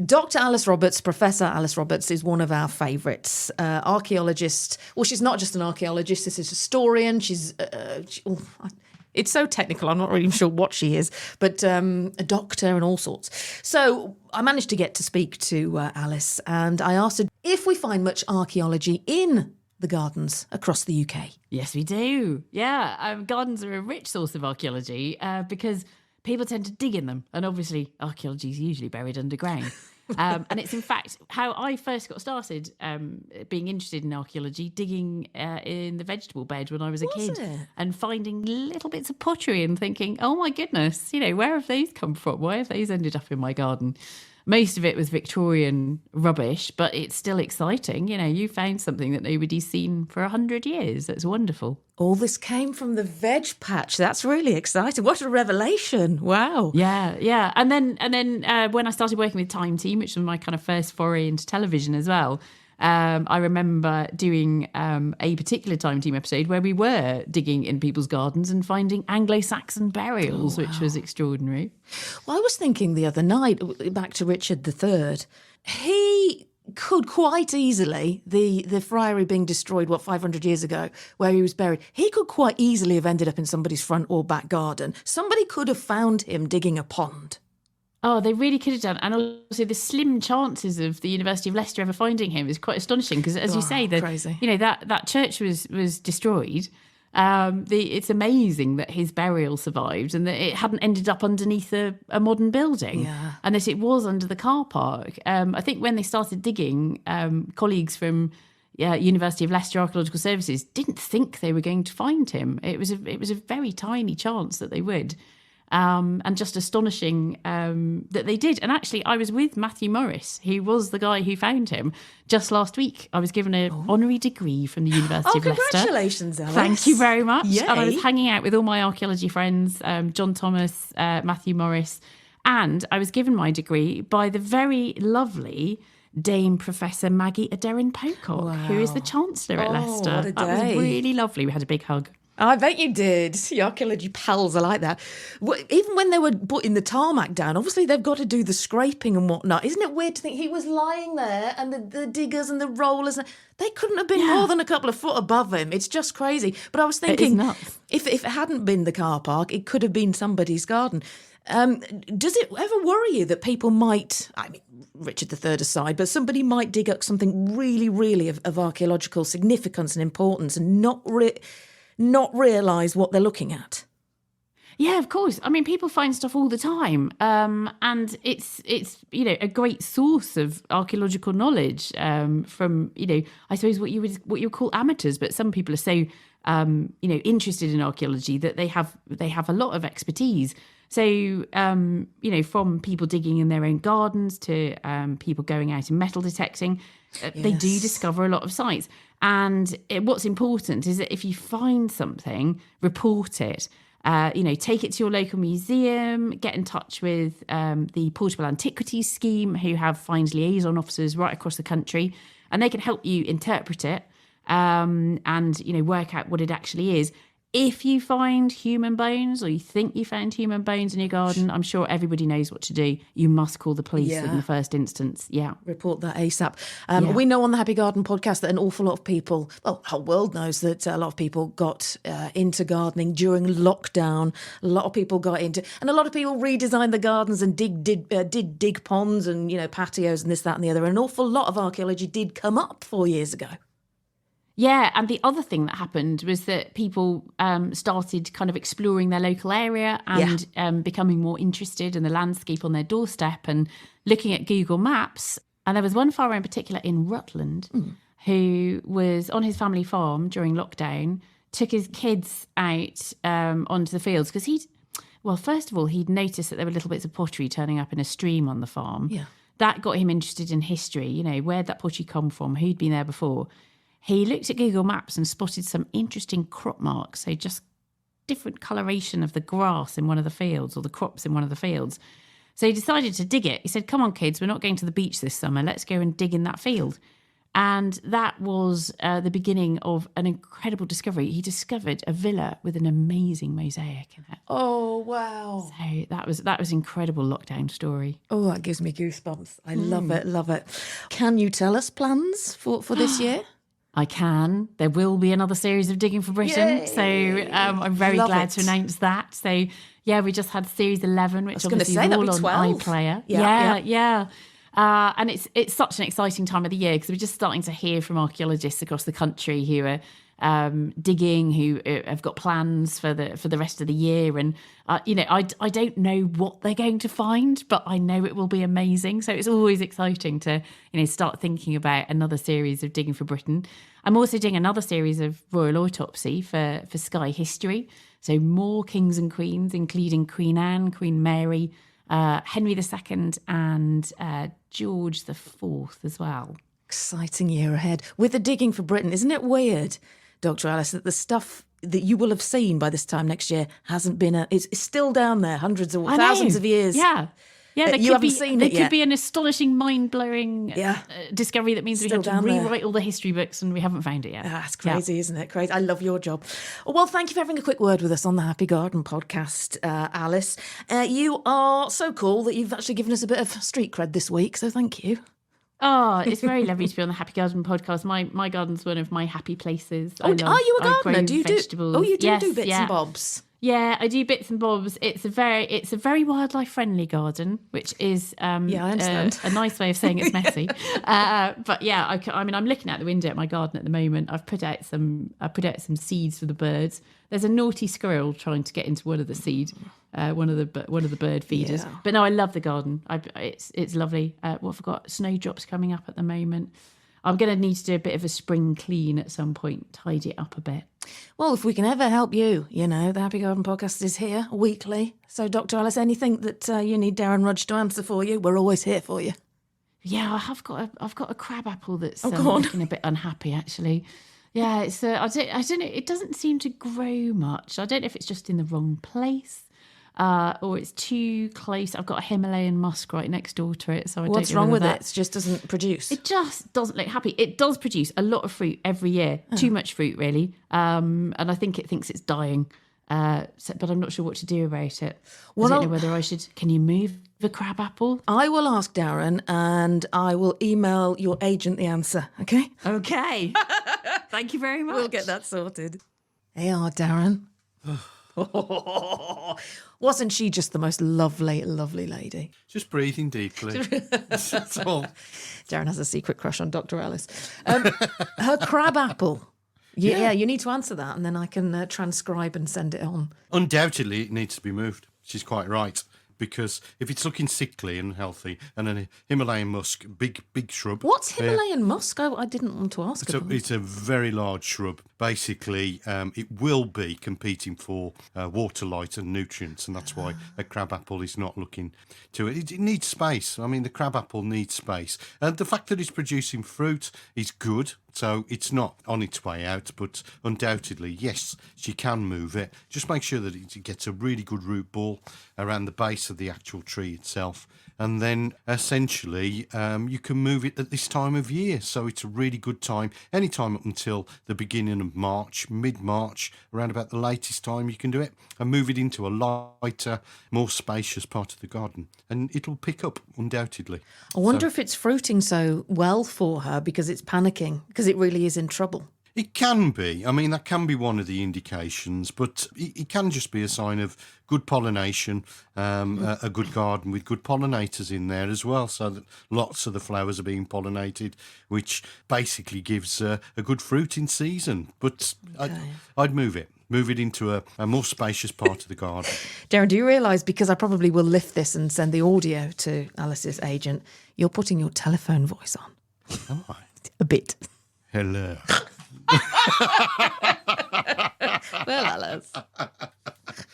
Dr. Alice Roberts, Professor Alice Roberts, is one of our favourites. Archaeologist. Well, she's not just an archaeologist. This is a historian. She's... it's so technical, I'm not really sure what she is, but a doctor and all sorts. So I managed to get to speak to Alice, and I asked her if we find much archaeology in the gardens across the UK. Yes, we do. Yeah, gardens are a rich source of archaeology because people tend to dig in them. And obviously, archaeology is usually buried underground. And it's, in fact, how I first got started being interested in archaeology, digging in the vegetable bed when I was a kid and finding little bits of pottery and thinking, oh, my goodness, where have these come from? Why have these ended up in my garden? Most of it was Victorian rubbish, but it's still exciting. You found something that nobody's seen for 100 years. That's wonderful. All this came from the veg patch. That's really exciting. What a revelation. Wow. Yeah. And then when I started working with Time Team, which was my kind of first foray into television as well, I remember doing a particular Time Team episode where we were digging in people's gardens and finding Anglo-Saxon burials, which was extraordinary. Well, I was thinking the other night, back to Richard III, he could quite easily, the friary being destroyed, 500 years ago, where he was buried, he could quite easily have ended up in somebody's front or back garden. Somebody could have found him digging a pond. Oh, they really could have done. And also the slim chances of the University of Leicester ever finding him is quite astonishing because, as you say, crazy. That church was destroyed. It's amazing that his burial survived and that it hadn't ended up underneath a modern building, and that it was under the car park. I think when they started digging, colleagues from University of Leicester Archaeological Services didn't think they were going to find him. It was a very tiny chance that they would. And just astonishing that they did. And actually, I was with Matthew Morris, who was the guy who found him, just last week. I was given an honorary degree from the University of Leicester. Congratulations, Alice. Thank you very much. Yay. And I was hanging out with all my archaeology friends, John Thomas, Matthew Morris, and I was given my degree by the very lovely Dame Professor Maggie Darren Pocock, who is the Chancellor at Leicester. What a That was day. really lovely. We had a big hug. I bet you did. The archaeology pals are like that. Even when they were putting the tarmac down, obviously they've got to do the scraping and whatnot. Isn't it weird to think he was lying there and the diggers and the rollers, they couldn't have been more than a couple of foot above him. It's just crazy. But I was thinking, if it hadn't been the car park, it could have been somebody's garden. Does it ever worry you that people might, I mean, Richard III aside, but somebody might dig up something really, really of archaeological significance and importance and not realise what they're looking at? Yeah, of course. I mean, people find stuff all the time, and it's a great source of archaeological knowledge from I suppose what you would call amateurs, but some people are so interested in archaeology that they have a lot of expertise. So from people digging in their own gardens to people going out and metal detecting, they do discover a lot of sites. And what's important is that if you find something, report it. Take it to your local museum, get in touch with the Portable Antiquities Scheme, who have finds liaison officers right across the country, and they can help you interpret it and work out what it actually is. If you find human bones or you think you found human bones in your garden, I'm sure everybody knows what to do. You must call the police in the first instance. Yeah. Report that ASAP. We know on the Happy Garden podcast that an awful lot of people, well, the whole world knows that a lot of people got into gardening during lockdown. A lot of people got into, and a lot of people redesigned the gardens and did dig ponds and, patios and this, that and the other. An awful lot of archaeology did come up 4 years ago. Yeah, and the other thing that happened was that people started kind of exploring their local area and becoming more interested in the landscape on their doorstep and looking at Google Maps. And there was one farmer in particular in Rutland who was on his family farm during lockdown, took his kids out onto the fields because first of all, he'd noticed that there were little bits of pottery turning up in a stream on the farm. Yeah. That got him interested in history, where'd that pottery come from, who'd been there before. He looked at Google Maps and spotted some interesting crop marks, so just different coloration of the grass in one of the fields or the crops in one of the fields. So he decided to dig it. He said, come on, kids, we're not going to the beach this summer. Let's go and dig in that field. And that was the beginning of an incredible discovery. He discovered a villa with an amazing mosaic in it. Oh, wow. So that was an incredible lockdown story. Oh, that gives me goosebumps. I love it, love it. Can you tell us plans for this year? I can. There will be another series of Digging for Britain. Yay! So I'm very glad to announce that. So, yeah, we just had Series 11, which obviously is all on iPlayer. Yeah. And it's such an exciting time of the year because we're just starting to hear from archaeologists across the country who are digging, who have got plans for the rest of the year. And, I don't know what they're going to find, but I know it will be amazing. So it's always exciting to, start thinking about another series of Digging for Britain. I'm also doing another series of Royal Autopsy for Sky History. So more kings and queens, including Queen Anne, Queen Mary, Henry II and George IV as well. Exciting year ahead. With the Digging for Britain, isn't it weird, Dr. Alice, that the stuff that you will have seen by this time next year hasn't been it's still down there hundreds or thousands of years. Yeah. Yeah, you haven't seen it yet. There could be an astonishing, mind-blowing discovery that means we have to rewrite all the history books and we haven't found it yet. That's crazy, isn't it? Crazy. I love your job. Well, thank you for having a quick word with us on the Happy Garden podcast, Alice. You are so cool that you've actually given us a bit of street cred this week, so thank you. Oh, it's very lovely to be on the Happy Garden podcast. My garden's one of my happy places. Oh, are you a I gardener? grow Do you vegetables. do? Oh, you do Yes, do bits yeah. and bobs. Yeah, I do bits and bobs. It's a very wildlife friendly garden, which is I understand. a nice way of saying it's messy. But yeah, I mean, I'm looking out the window at my garden at the moment. I put out some seeds for the birds. There's a naughty squirrel trying to get into one of the one of the bird feeders. Yeah. But no, I love the garden. It's lovely. What have I got? Snowdrops coming up at the moment. I'm going to need to do a bit of a spring clean at some point, tidy it up a bit. Well, if we can ever help you, the Happy Garden podcast is here weekly. So, Dr. Alice, anything that you need Darren Rudge to answer for you, we're always here for you. Yeah, I've got a crab apple that's go on. looking a bit unhappy actually. Yeah, it's I don't know. It doesn't seem to grow much. I don't know if it's just in the wrong place. Or it's too close. I've got a Himalayan musk right next door to it, so I What's don't know wrong with whether it? It just doesn't produce. It just doesn't look happy. It does produce a lot of fruit every year. Too much fruit, really. And I think it thinks it's dying. But I'm not sure what to do about it. Well, I don't know whether I should. Can you move the crab apple? I will ask Darren and I will email your agent the answer, okay? Okay. Thank you very much. We'll get that sorted. They are, Darren. Wasn't she just the most lovely, lovely lady? Just breathing deeply. That's all. Darren has a secret crush on Dr. Alice. Her crab apple. Yeah, you need to answer that and then I can transcribe and send it on. Undoubtedly, it needs to be moved. She's quite right. Because if it's looking sickly and healthy, and a Himalayan musk, big shrub. What's Himalayan musk? I didn't want to ask about. It's a very large shrub. Basically, it will be competing for water, light and nutrients, and that's why a crabapple is not looking to it. It needs space. I mean, the crabapple needs space. And the fact that it's producing fruit is good. So it's not on its way out, but undoubtedly, yes, she can move it. Just make sure that it gets a really good root ball around the base of the actual tree itself. And then essentially you can move it at this time of year. So it's a really good time, any time up until the beginning of March, mid-March, around about the latest time you can do it, and move it into a lighter, more spacious part of the garden. And it'll pick up, undoubtedly. I wonder if it's fruiting so well for her because it's panicking, because it really is in trouble. It can be. I mean, that can be one of the indications, but it can just be a sign of good pollination, a good garden with good pollinators in there as well, so that lots of the flowers are being pollinated, which basically gives a good fruit in season. But okay. I'd move it. Move it into a more spacious part of the garden. Darren, do you realise, because I probably will lift this and send the audio to Alice's agent, you're putting your telephone voice on? Am I? A bit. Hello. Well, Alice,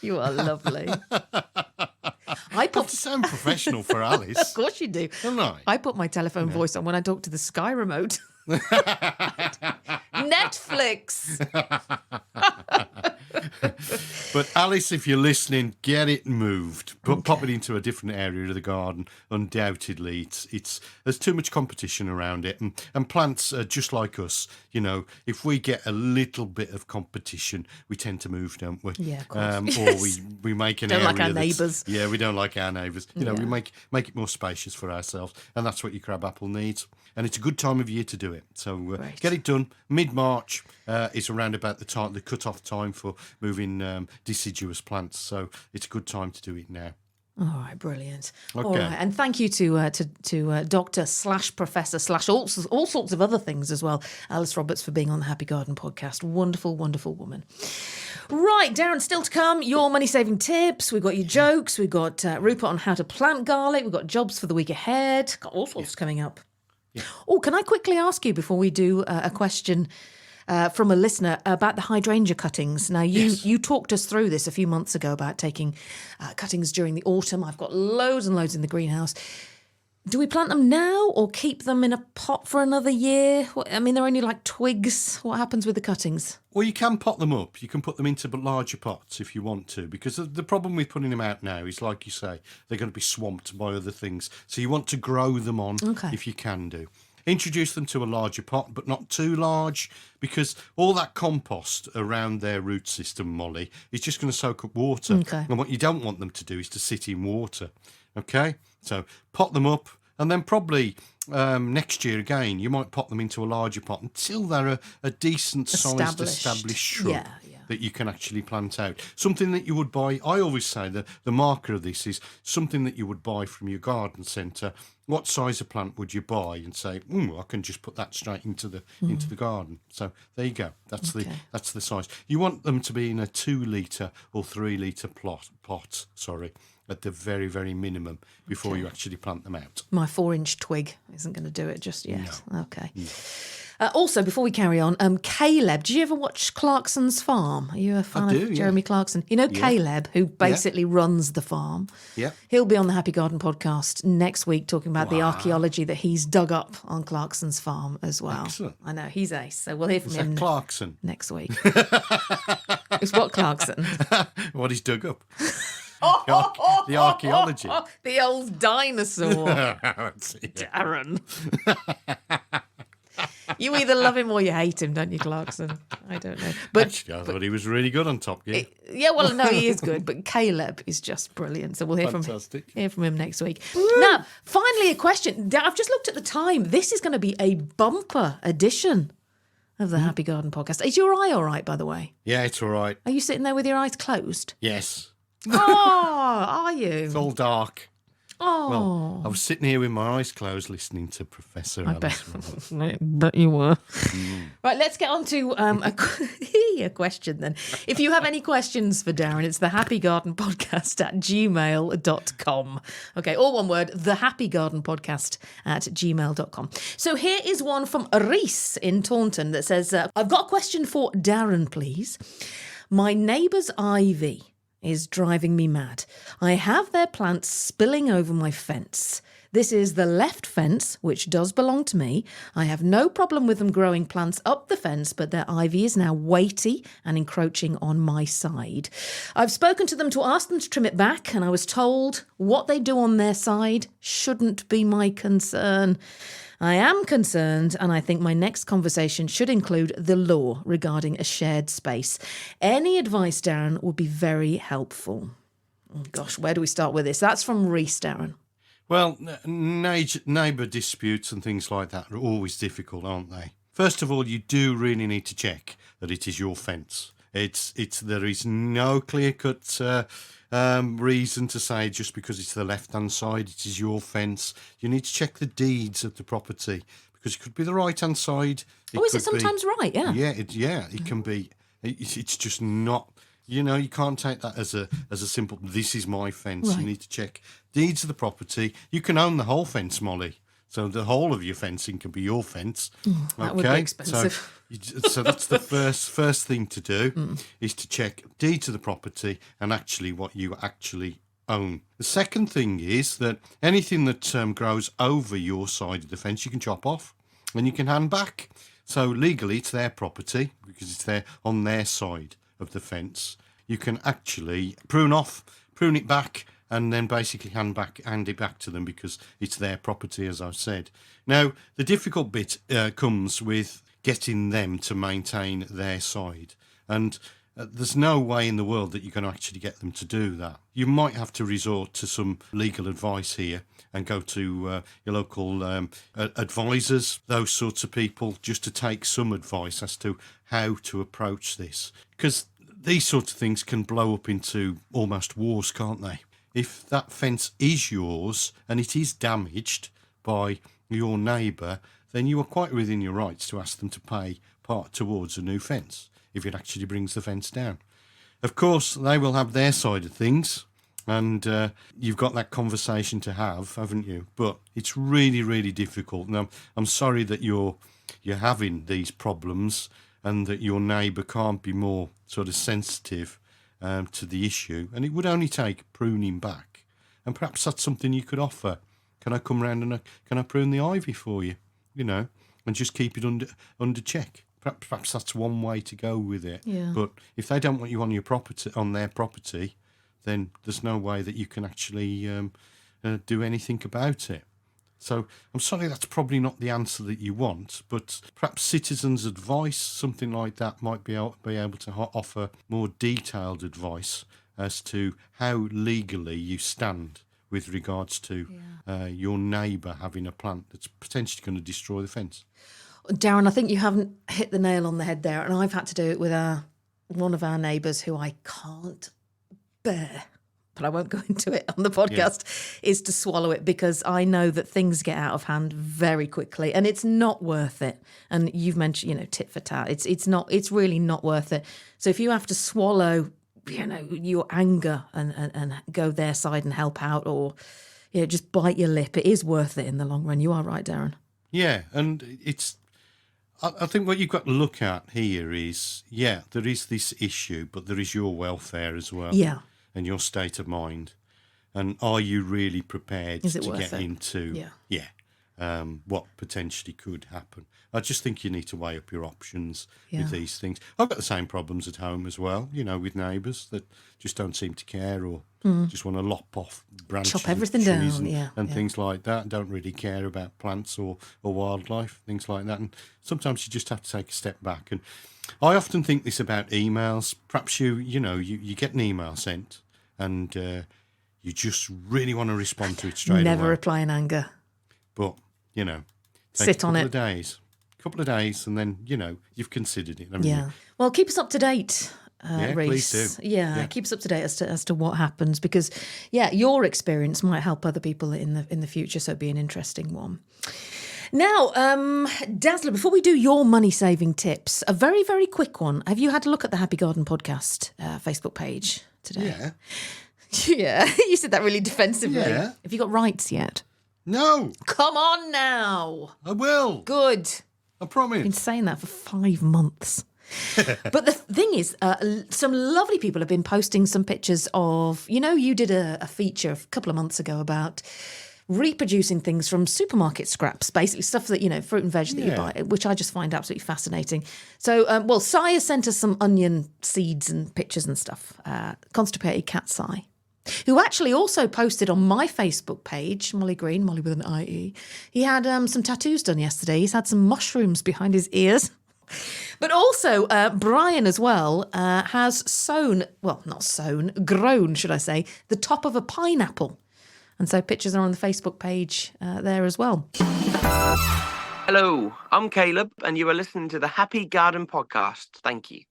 you are lovely. I have to sound professional for Alice. Of course you do. Don't I? I put my telephone voice on when I talk to the Sky remote. Netflix. But Alice, if you're listening, get it moved. Pop it into a different area of the garden. Undoubtedly, it's there's too much competition around it, and plants are just like us. You know, if we get a little bit of competition, we tend to move, don't we? Yeah, of course. Or we make an don't area like our neighbours. Yeah, we don't like our neighbours. You know, we make it more spacious for ourselves, and that's what your crabapple needs. And it's a good time of year to do it. So get it done. Mid-March is around about the cut-off time for moving deciduous plants. So it's a good time to do it now. All right, brilliant. Okay. All right, and thank you to Doctor / Professor / all sorts of other things as well, Alice Roberts, for being on the Happy Garden podcast. Wonderful, wonderful woman. Right, Darren, still to come, your money-saving tips. We've got your jokes. We've got Rupert on how to plant garlic. We've got jobs for the week ahead. Got all sorts coming up. Yeah. Oh, can I quickly ask you before we do a question from a listener about the hydrangea cuttings? Now, you talked us through this a few months ago about taking cuttings during the autumn. I've got loads and loads in the greenhouse. Do we plant them now or keep them in a pot for another year? I mean, they're only like twigs. What happens with the cuttings? Well, you can pot them up. You can put them into larger pots if you want to, because the problem with putting them out now is, like you say, they're going to be swamped by other things. So you want to grow them on if you can do. Introduce them to a larger pot, but not too large, because all that compost around their root system, Mollie, is just going to soak up water. Okay. And what you don't want them to do is to sit in water. Okay? So pot them up, and then probably next year again, you might pop them into a larger pot until they're a decent sized established shrub that you can actually plant out. Something that you would buy, I always say the marker of this is something that you would buy from your garden centre. What size of plant would you buy and say, I can just put that straight into the garden. So there you go. That's the size. You want them to be in a 2 litre or 3 litre pot, at the very, very minimum before you actually plant them out. My 4-inch twig isn't going to do it just yet. No. Okay. No. Also, before we carry on, Caleb, did you ever watch Clarkson's Farm? Are you a fan of Jeremy Clarkson? You know Caleb, who basically runs the farm? Yeah. He'll be on the Happy Garden podcast next week talking about the archaeology that he's dug up on Clarkson's Farm as well. Excellent. I know, he's ace. So we'll hear from him Clarkson? Next week. It's what Clarkson? What he's dug up. The archaeology. The old dinosaur. Darren. You either love him or you hate him, don't you, Clarkson? I don't know. But actually, I thought he was really good on Top Gear. No, he is good. But Caleb is just brilliant. So we'll hear from him next week. Now, finally, a question. I've just looked at the time. This is going to be a bumper edition of the Happy Garden podcast. Is your eye all right, by the way? Yeah, it's all right. Are you sitting there with your eyes closed? Yes. Oh, are you? It's all dark. Oh. Well, I was sitting here with my eyes closed listening to Professor Alice. I bet you were. Right, let's get on to a question then. If you have any questions for Darren, it's thehappygardenpodcast@gmail.com. Okay, all one word, thehappygardenpodcast@gmail.com. So here is one from Reese in Taunton that says, I've got a question for Darren, please. My neighbour's ivy is driving me mad. I have their plants spilling over my fence. This is the left fence, which does belong to me. I have no problem with them growing plants up the fence, but their ivy is now weighty and encroaching on my side. I've spoken to them to ask them to trim it back, and I was told what they do on their side shouldn't be my concern. I am concerned, and I think my next conversation should include the law regarding a shared space. Any advice, Darren, would be very helpful. Oh, gosh, where do we start with this? That's from Reese, Darren. Well, neighbour disputes and things like that are always difficult, aren't they? First of all, you do really need to check that it is your fence. There is no clear-cut reason to say just because it's the left-hand side, it is your fence. You need to check the deeds of the property because it could be the right-hand side. Is it sometimes right? Yeah. It can be. It's just not. You can't take that as a simple. This is my fence. Right. You need to check deeds of the property. You can own the whole fence, Mollie. So the whole of your fencing can be your fence. That would be expensive. So that's the first thing to do is to check deeds of the property and actually what you actually own. The second thing is that anything that grows over your side of the fence, you can chop off and you can hand back. So legally, it's their property because it's there on their side of the fence. You can actually prune it back, and then basically hand it back to them because it's their property, as I've said. Now, the difficult bit comes with getting them to maintain their side. And there's no way in the world that you can actually get them to do that. You might have to resort to some legal advice here and go to your local advisors, those sorts of people, just to take some advice as to how to approach this. Because these sorts of things can blow up into almost wars, can't they? If that fence is yours and it is damaged by your neighbour, then you are quite within your rights to ask them to pay part towards a new fence if it actually brings the fence down. Of course, they will have their side of things, and you've got that conversation to have, haven't you? But it's really, really difficult. Now, I'm sorry that you're having these problems and that your neighbour can't be more sort of sensitive to the issue, and it would only take pruning back, and perhaps that's something you could offer. Can I come round and can I prune the ivy for you, and just keep it under check? Perhaps that's one way to go with it. Yeah. But if they don't want you on their property, then there's no way that you can actually do anything about it. So I'm sorry, that's probably not the answer that you want, but perhaps citizens' advice, something like that, might be able to offer more detailed advice as to how legally you stand with regards to your neighbour having a plant that's potentially going to destroy the fence. Darren, I think you haven't hit the nail on the head there, and I've had to do it with one of our neighbours who I can't bear, but I won't go into it on the podcast, is to swallow it, because I know that things get out of hand very quickly and it's not worth it. And you've mentioned, tit for tat. It's really not worth it. So if you have to swallow, your anger and go their side and help out, or, just bite your lip, it is worth it in the long run. You are right, Darren. Yeah, and I think what you've got to look at here is, there is this issue, but there is your welfare as well. Yeah. And your state of mind. And are you really prepared to get into what potentially could happen? I just think you need to weigh up your options with these things. I've got the same problems at home as well, with neighbours that just don't seem to care, or just want to lop off branches, chop everything trees down, and things like that, and don't really care about plants or wildlife, things like that. And sometimes you just have to take a step back. And I often think this about emails. Perhaps you get an email sent and you just really want to respond to it straight away. Never reply in anger. But, take sit on it. A couple of days, and then, you've considered it. Haven't you? Well, keep us up to date, Reece. Please do. Yeah, keep us up to date as to what happens, because, your experience might help other people in the future, so it'd be an interesting one. Now, Dazzler, before we do your money-saving tips, a very, very quick one. Have you had a look at the Happy Garden podcast Facebook page today? Yeah. Yeah, you said that really defensively. Yeah. Have you got rights yet? No. Come on now. I will. Good. I promise. I've been saying that for 5 months. But the thing is, some lovely people have been posting some pictures of, you did a feature a couple of months ago about reproducing things from supermarket scraps, basically stuff that, fruit and veg that you buy, which I just find absolutely fascinating. So, Sai has sent us some onion seeds and pictures and stuff. Constipated cat Sai, who actually also posted on my Facebook page, Mollie Green, Mollie with an IE. He had some tattoos done yesterday. He's had some mushrooms behind his ears. But also, Brian as well has grown, should I say, the top of a pineapple. And so pictures are on the Facebook page there as well. Hello, I'm Caleb, and you are listening to the Happy Garden Podcast. Thank you.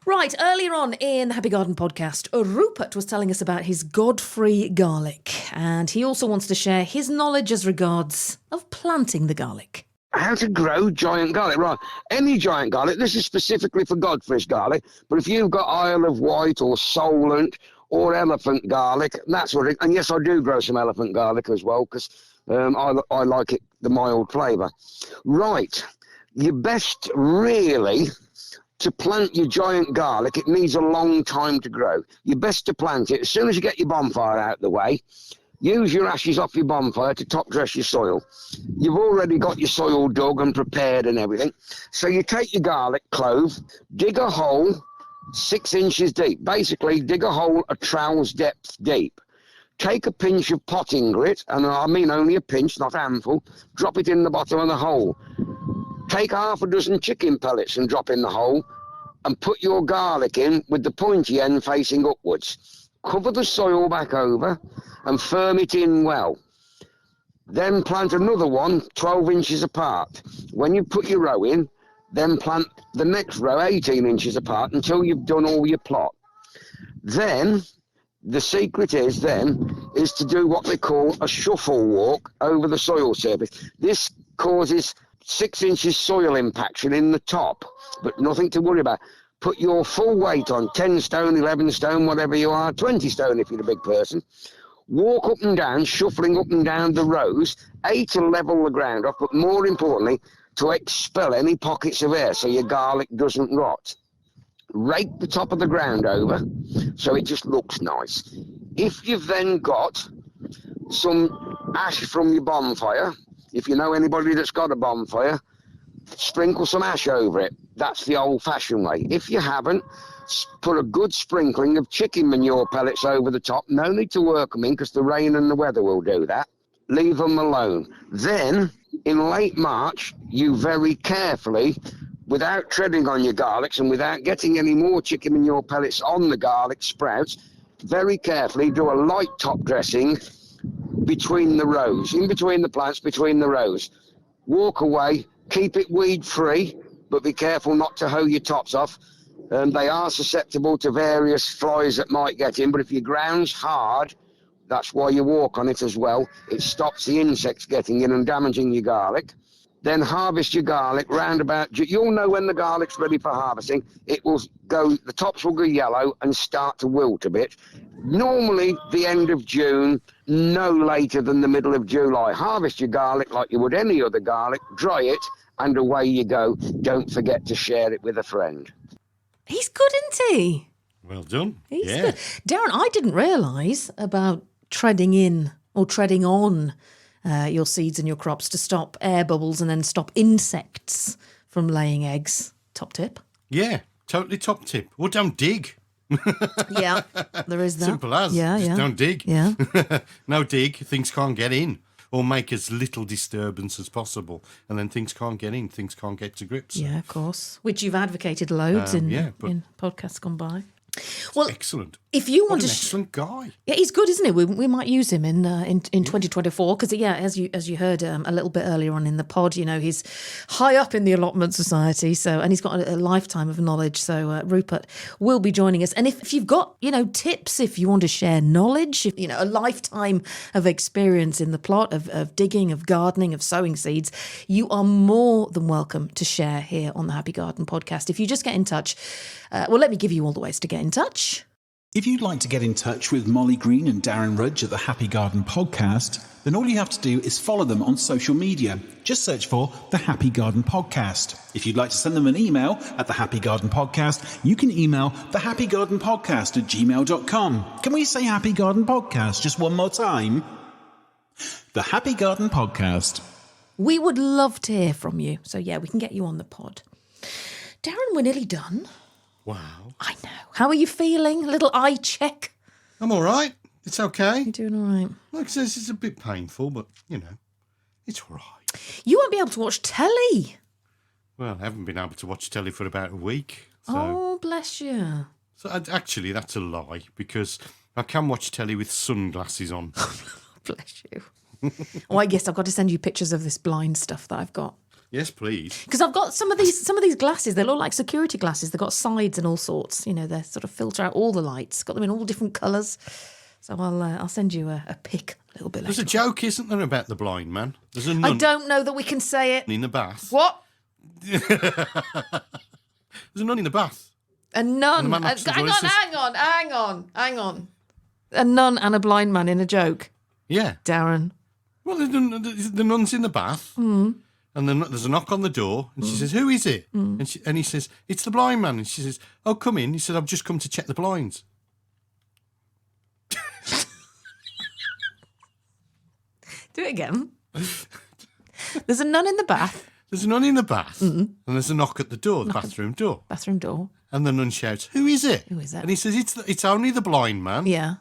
Right, earlier on in the Happy Garden Podcast, Rupert was telling us about his Godfrey garlic, and he also wants to share his knowledge as regards of planting the garlic. How to grow giant garlic, right? Any giant garlic. This is specifically for Godfrey's garlic, but if you've got Isle of Wight or Solent or elephant garlic, that's what it. And yes, I do grow some elephant garlic as well, because I like it, the mild flavour. Right, you best really to plant your giant garlic. It needs a long time to grow. You're best to plant it as soon as you get your bonfire out of the way. Use your ashes off your bonfire to top dress your soil. You've already got your soil dug and prepared and everything. So you take your garlic clove, dig a hole 6 inches deep. Basically, dig a hole a trowel's depth deep. Take a pinch of potting grit, and I mean only a pinch, not a handful. Drop it in the bottom of the hole. Take half a dozen chicken pellets and drop in the hole, and put your garlic in with the pointy end facing upwards. Cover the soil back over and firm it in well. Then plant another one 12 inches apart. When you put your row in, then plant the next row 18 inches apart until you've done all your plot. Then, the secret is to do what they call a shuffle walk over the soil surface. This causes 6 inches soil impaction in the top, but nothing to worry about. Put your full weight on, 10 stone, 11 stone, whatever you are, 20 stone if you're a big person. Walk up and down, shuffling up and down the rows, to level the ground off, but more importantly, to expel any pockets of air so your garlic doesn't rot. Rake the top of the ground over so it just looks nice. If you've then got some ash from your bonfire, if you know anybody that's got a bonfire, sprinkle some ash over it. That's the old-fashioned way. If you haven't, put a good sprinkling of chicken manure pellets over the top. No need to work them in because the rain and the weather will do that. Leave them alone. Then, in late March, you very carefully, without treading on your garlics and without getting any more chicken manure pellets on the garlic sprouts, very carefully do a light top dressing between the rows, in between the plants, between the rows. Walk away, keep it weed free, but be careful not to hoe your tops off. They are susceptible to various flies that might get in, but if your ground's hard, that's why you walk on it as well. It stops the insects getting in and damaging your garlic. Then harvest your garlic round about, you'll know when the garlic's ready for harvesting. It will go, the tops will go yellow and start to wilt a bit. Normally the end of June, no later than the middle of July. Harvest your garlic like you would any other garlic, dry it, and away you go. Don't forget to share it with a friend. He's good, isn't he? Well done. He's yeah. good. Darren, I didn't realise about treading in or treading on your seeds and your crops to stop air bubbles and then stop insects from laying eggs. Top tip. Yeah, totally top tip. Well, don't dig. Yeah, there is that. Simple as. Yeah, Just yeah. don't dig. Yeah. No dig, things can't get in. Or make as little disturbance as possible. And then things can't get in, things can't get to grips. Yeah, of course. Which you've advocated loads in podcasts gone by. Well, excellent. If you want what an to, excellent guy. Yeah, he's good, isn't he? We might use him in 2024 because as you heard a little bit earlier on in the pod, he's high up in the allotment society. So and he's got a lifetime of knowledge. So Rupert will be joining us. And if you've got tips, if you want to share knowledge, a lifetime of experience in the plot of digging, of gardening, of sowing seeds, you are more than welcome to share here on the Happy Garden podcast. If you just get in touch, let me give you all the ways to get in touch. If you'd like to get in touch with Mollie Green and Darren Rudge at the Happy Garden Podcast, then all you have to do is follow them on social media. Just search for the Happy Garden Podcast. If you'd like to send them an email at the Happy Garden Podcast, you can email thehappygardenpodcast@gmail.com. Can we say Happy Garden Podcast just one more time? The Happy Garden Podcast. We would love to hear from you. So we can get you on the pod. Darren, we're nearly done. Wow. I know. How are you feeling? A little eye check? I'm all right. It's okay. You're doing all right. Like I said, it's a bit painful, but, it's all right. You won't be able to watch telly. Well, I haven't been able to watch telly for about a week. So. Oh, bless you. So actually, that's a lie, because I can watch telly with sunglasses on. Bless you. I guess I've got to send you pictures of this blind stuff that I've got. Yes, please. Because I've got some of these glasses. They look like security glasses. They've got sides and all sorts. They sort of filter out all the lights. Got them in all different colours. So I'll send you a pic a little bit later. There's a joke, isn't there, about the blind man? There's a nun I don't know that we can say it. in the bath. What? There's a nun in the bath. A nun. And the man knocks the door and says- Hang on. A nun and a blind man in a joke. Yeah. Darren. Well, the nun's in the bath. Mm. And then there's a knock on the door, and she says, "Who is it?" And he says, "It's the blind man." And she says, "Oh, come in." He said, "I've just come to check the blinds." Do it again. There's a nun in the bath. There's a nun in the bath, and there's a knock at the door, the bathroom door. Bathroom door. And the nun shouts, "Who is it?" Who is it? And he says, "It's only the blind man." Yeah.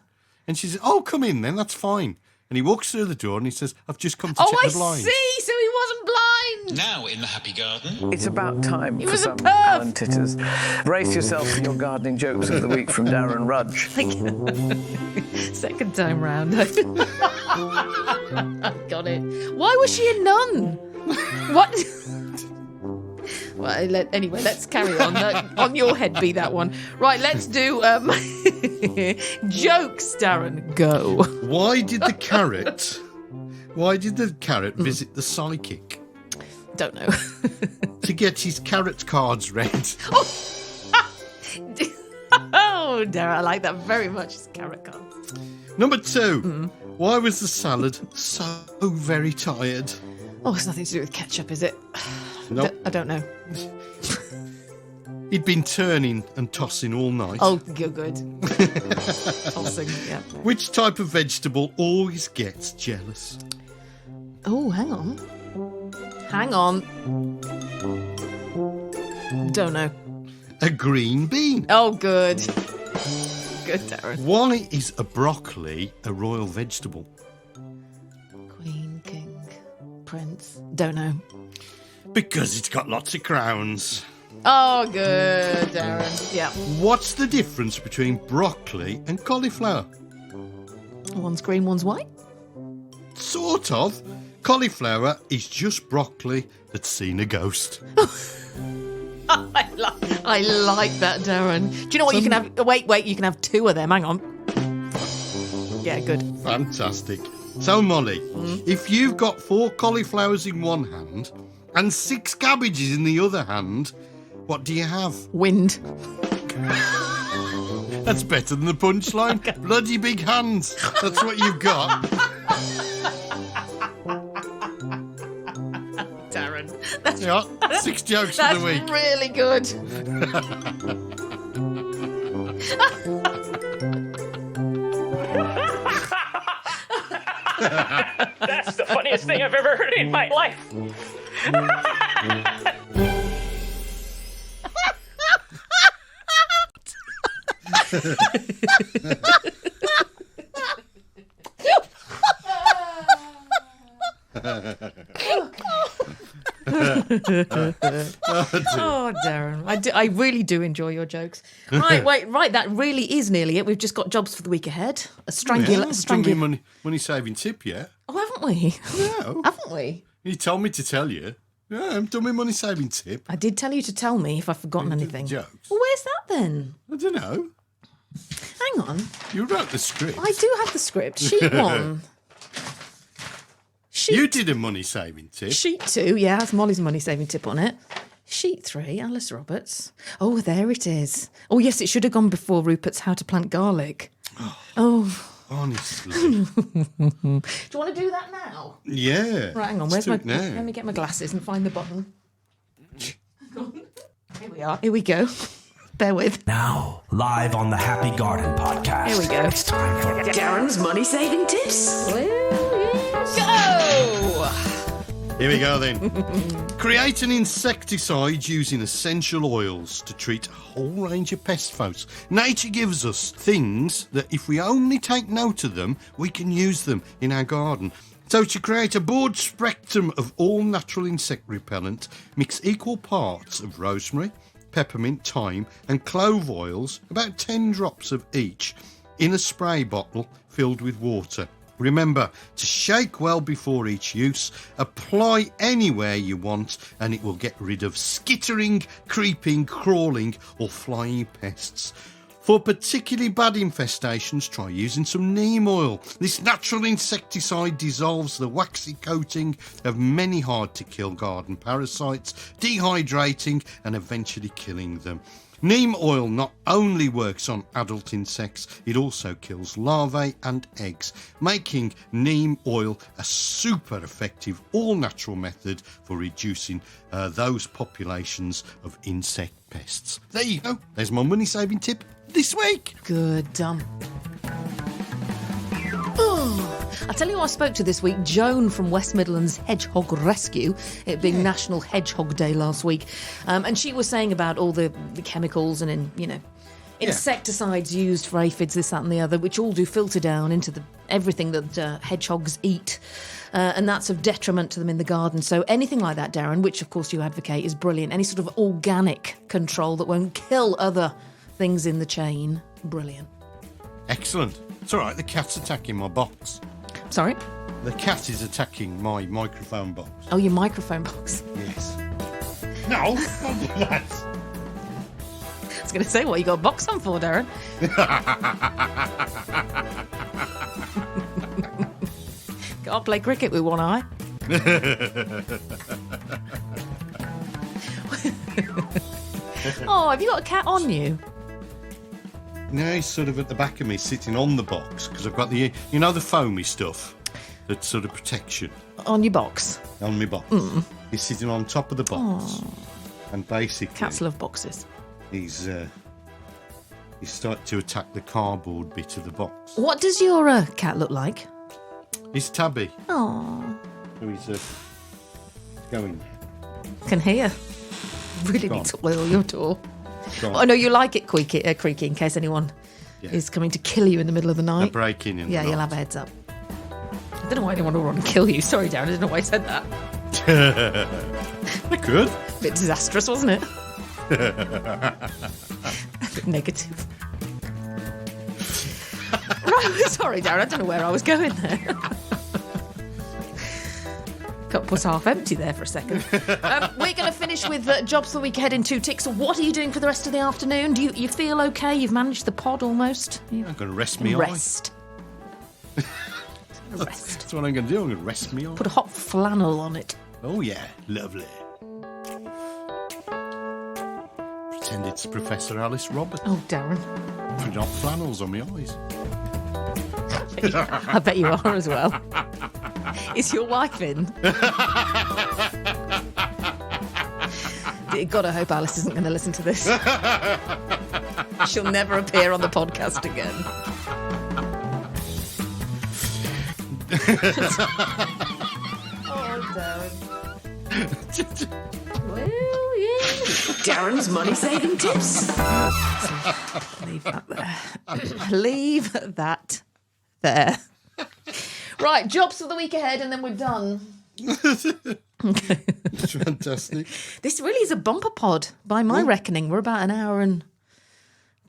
And she says, "Oh, come in then, that's fine." And he walks through the door and he says, "I've just come to check the blinds." Oh, I see. So he wasn't blind. Now in the Happy Garden. It's about time for was a some perv. Alan Titters. Brace yourself for your gardening jokes of the week from Darren Rudge. Second time round. Got it. Why was she a nun? What? Well, anyway, let's carry on. On your head be that one. Right, let's do jokes, Darren. Go. Why did the carrot visit the psychic? Don't know. To get his carrot cards read. Oh, Darren, I like that very much. It's carrot cards. Number 2. Why was the salad so very tired? Oh, it's nothing to do with ketchup, is it? Nope. I don't know. He'd been turning and tossing all night. Oh, good. Tossing, yeah. Which type of vegetable always gets jealous? Oh, hang on. Don't know. A green bean. Oh, good. Good, Darren. Why is a broccoli a royal vegetable? Queen, king, prince. Don't know. Because it's got lots of crowns. Oh, good, Darren. Yeah. What's the difference between broccoli and cauliflower? One's green, one's white. sort of. Cauliflower is just broccoli that's seen a ghost. I like that, Darren. Do you know what you can have? Wait, you can have 2 of them. Hang on. Yeah, good. Fantastic. So, Molly, if you've got 4 cauliflowers in one hand and 6 cabbages in the other hand, what do you have? Wind. That's better than the punchline. Okay. Bloody big hands. That's what you've got. Darren. That's 6 jokes for the week. That's really good. That's the funniest thing I've ever heard in my life. Oh, Darren, I really do enjoy your jokes. Right, that really is nearly it. We've just got jobs for the week ahead. A strangular. Money saving tip yet? Oh, haven't we? No. Haven't we? You told me to tell you. Yeah, I haven't done my money saving tip. I did tell you to tell me if I've forgotten anything. Jokes. Well, where's that then? I don't know. Hang on. You wrote the script. I do have the script. Sheet 1. You did a money saving tip. Sheet 2, yeah, has Mollie's money saving tip on it. Sheet 3, Alice Roberts. Oh, there it is. Oh, yes, it should have gone before Rupert's How to Plant Garlic. Oh. Honestly. Do you want to do that now? Yeah. Right, hang on. Where's my? Let me get my glasses and find the button. Here we are. Here we go. Bear with. Now, live on the Happy Garden podcast. Here we go. It's time for Darren's money saving tips. Go! Here we go then. Create an insecticide using essential oils to treat a whole range of pest foes. Nature gives us things that if we only take note of them, we can use them in our garden. So to create a broad spectrum of all natural insect repellent, mix equal parts of rosemary, peppermint, thyme and clove oils, about 10 drops of each, in a spray bottle filled with water. Remember to shake well before each use, apply anywhere you want and it will get rid of skittering, creeping, crawling or flying pests. For particularly bad infestations, try using some neem oil. This natural insecticide dissolves the waxy coating of many hard-to-kill garden parasites, dehydrating and eventually killing them. Neem oil not only works on adult insects, it also kills larvae and eggs, making neem oil a super effective all-natural method for reducing those populations of insect pests. There you go. There's my money-saving tip this week. Good. I'll tell you who I spoke to this week, Joan from West Midlands Hedgehog Rescue, it being National Hedgehog Day last week. And she was saying about all the chemicals and, insecticides used for aphids, this, that and the other, which all do filter down into everything that hedgehogs eat. And that's of detriment to them in the garden. So anything like that, Darren, which of course you advocate, is brilliant. Any sort of organic control that won't kill other things in the chain, brilliant. Excellent. It's all right, the cat's attacking my box. Sorry? The cat is attacking my microphone box. Oh, your microphone box? Yes. No, not that. I was going to say, what you got a box on for, Darren? Can't play cricket with one eye. Oh, have you got a cat on you? No, he's sort of at the back of me, sitting on the box, because I've got the foamy stuff that sort of protection. On your box? On my box. He's sitting on top of the box. Oh. And basically... Cats love boxes. He's started to attack the cardboard bit of the box. What does your cat look like? He's tabby. Oh. So he's going. Can hear. Really need to oil your door. I know you like it creaky in case anyone is coming to kill you in the middle of the night. A break-in in the night. You'll have a heads up. I don't know why anyone would want to kill you. Sorry, Darren, I don't know why I said that. Good. A bit disastrous, wasn't it? A bit negative. Right, sorry, Darren, I don't know where I was going there. cup was half empty there for a second. We're going to finish with jobs for the week ahead in 2 ticks. What are you doing for the rest of the afternoon? Do you feel okay? You've managed the pod almost? I'm going to rest me Rest. Rest. That's what I'm going to do. I'm going to rest me on. Put a hot flannel on it. Oh, yeah. Lovely. Pretend it's Professor Alice Roberts. Oh, Darren. Put hot flannels on my eyes. I bet you are as well. Is your wife in? God, I hope Alice isn't going to listen to this. She'll never appear on the podcast again. Oh, Darren. Well, yeah. Darren's money-saving tips. Leave that there. Leave that there. Right, jobs for the week ahead, and then we're done. It's fantastic. This really is a bumper pod, by my reckoning. We're about an hour and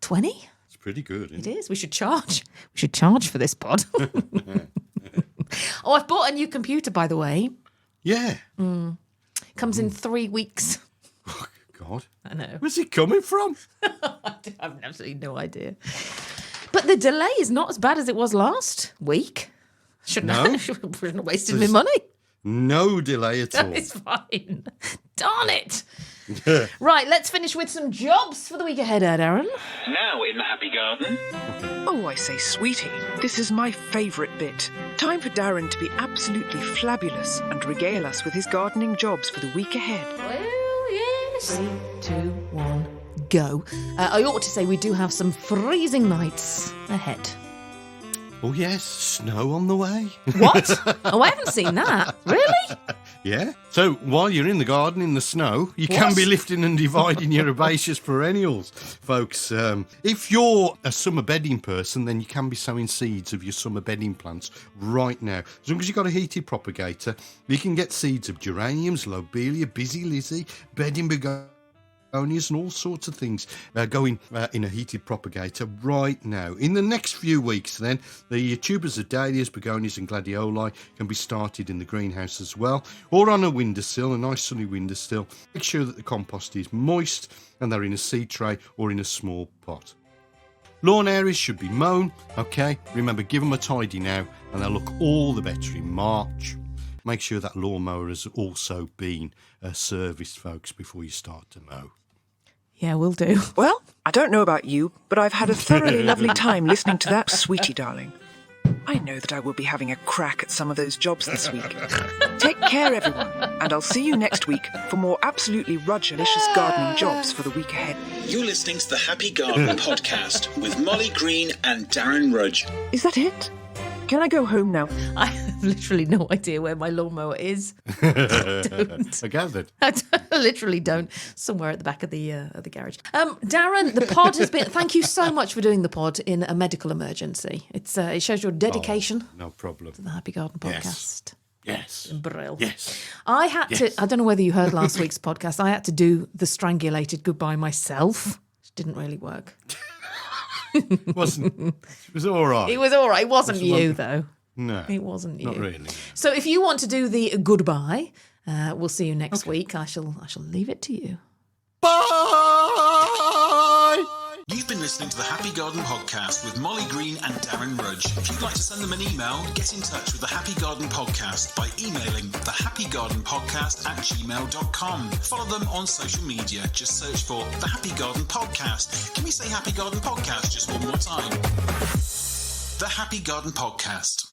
20. It's pretty good, isn't it? It is. We should charge. We should charge for this pod. Oh, I've bought a new computer, by the way. Yeah. Comes in 3 weeks. Oh, God. I know. Where's it coming from? I have absolutely no idea. But the delay is not as bad as it was last week. Shouldn't have wasted my money. No delay at all. It's fine. Darn it. Right, let's finish with some jobs for the week ahead, Darren. Now in the Happy Garden. Oh, I say, sweetie, this is my favourite bit. Time for Darren to be absolutely flabulous and regale us with his gardening jobs for the week ahead. Well, yes. 3, 2, 1, go. I ought to say we do have some freezing nights ahead. Oh, yes, snow on the way. What? Oh, I haven't seen that. Really? Yeah. So while you're in the garden in the snow, you can be lifting and dividing your herbaceous perennials, folks. If you're a summer bedding person, then you can be sowing seeds of your summer bedding plants right now. As long as you've got a heated propagator, you can get seeds of geraniums, lobelia, busy lizzie, bedding begonias and all sorts of things going in a heated propagator right now. In the next few weeks then, the tubers of dahlias, begonias and gladioli can be started in the greenhouse as well, or on a windowsill, a nice sunny windowsill. Make sure that the compost is moist and they're in a seed tray or in a small pot. Lawn areas should be mown, okay? Remember, give them a tidy now and they'll look all the better in March. Make sure that lawnmower has also been serviced, folks, before you start to mow. Yeah, will do. Well, I don't know about you, but I've had a thoroughly lovely time listening to that, sweetie darling. I know that I will be having a crack at some of those jobs this week. Take care, everyone, and I'll see you next week for more absolutely rudgelicious gardening jobs for the week ahead. You're listening to the Happy Garden podcast with Mollie Green and Darren Rudge. Is that it? Can I go home now? I have literally no idea where my lawnmower is. Don't. I gathered. I literally don't. Somewhere at the back of the garage. Darren, the pod has been. Thank you so much for doing the pod in a medical emergency. It shows your dedication. Oh, no problem. To the Happy Garden podcast. Yes. Brill. Yes. I had to. I don't know whether you heard last week's podcast. I had to do the strangulated goodbye myself. It didn't really work. It was all right. It was all right. It wasn't you, though. No. It wasn't you. Not really. So if you want to do the goodbye, we'll see you next week. I shall leave it to you. Bye! You've been listening to the Happy Garden podcast with Mollie Green and Darren Rudge. If you'd like to send them an email, get in touch with the Happy Garden podcast by emailing thehappygardenpodcast@gmail.com. Follow them on social media. Just search for the Happy Garden podcast. Can we say Happy Garden podcast just one more time? The Happy Garden podcast.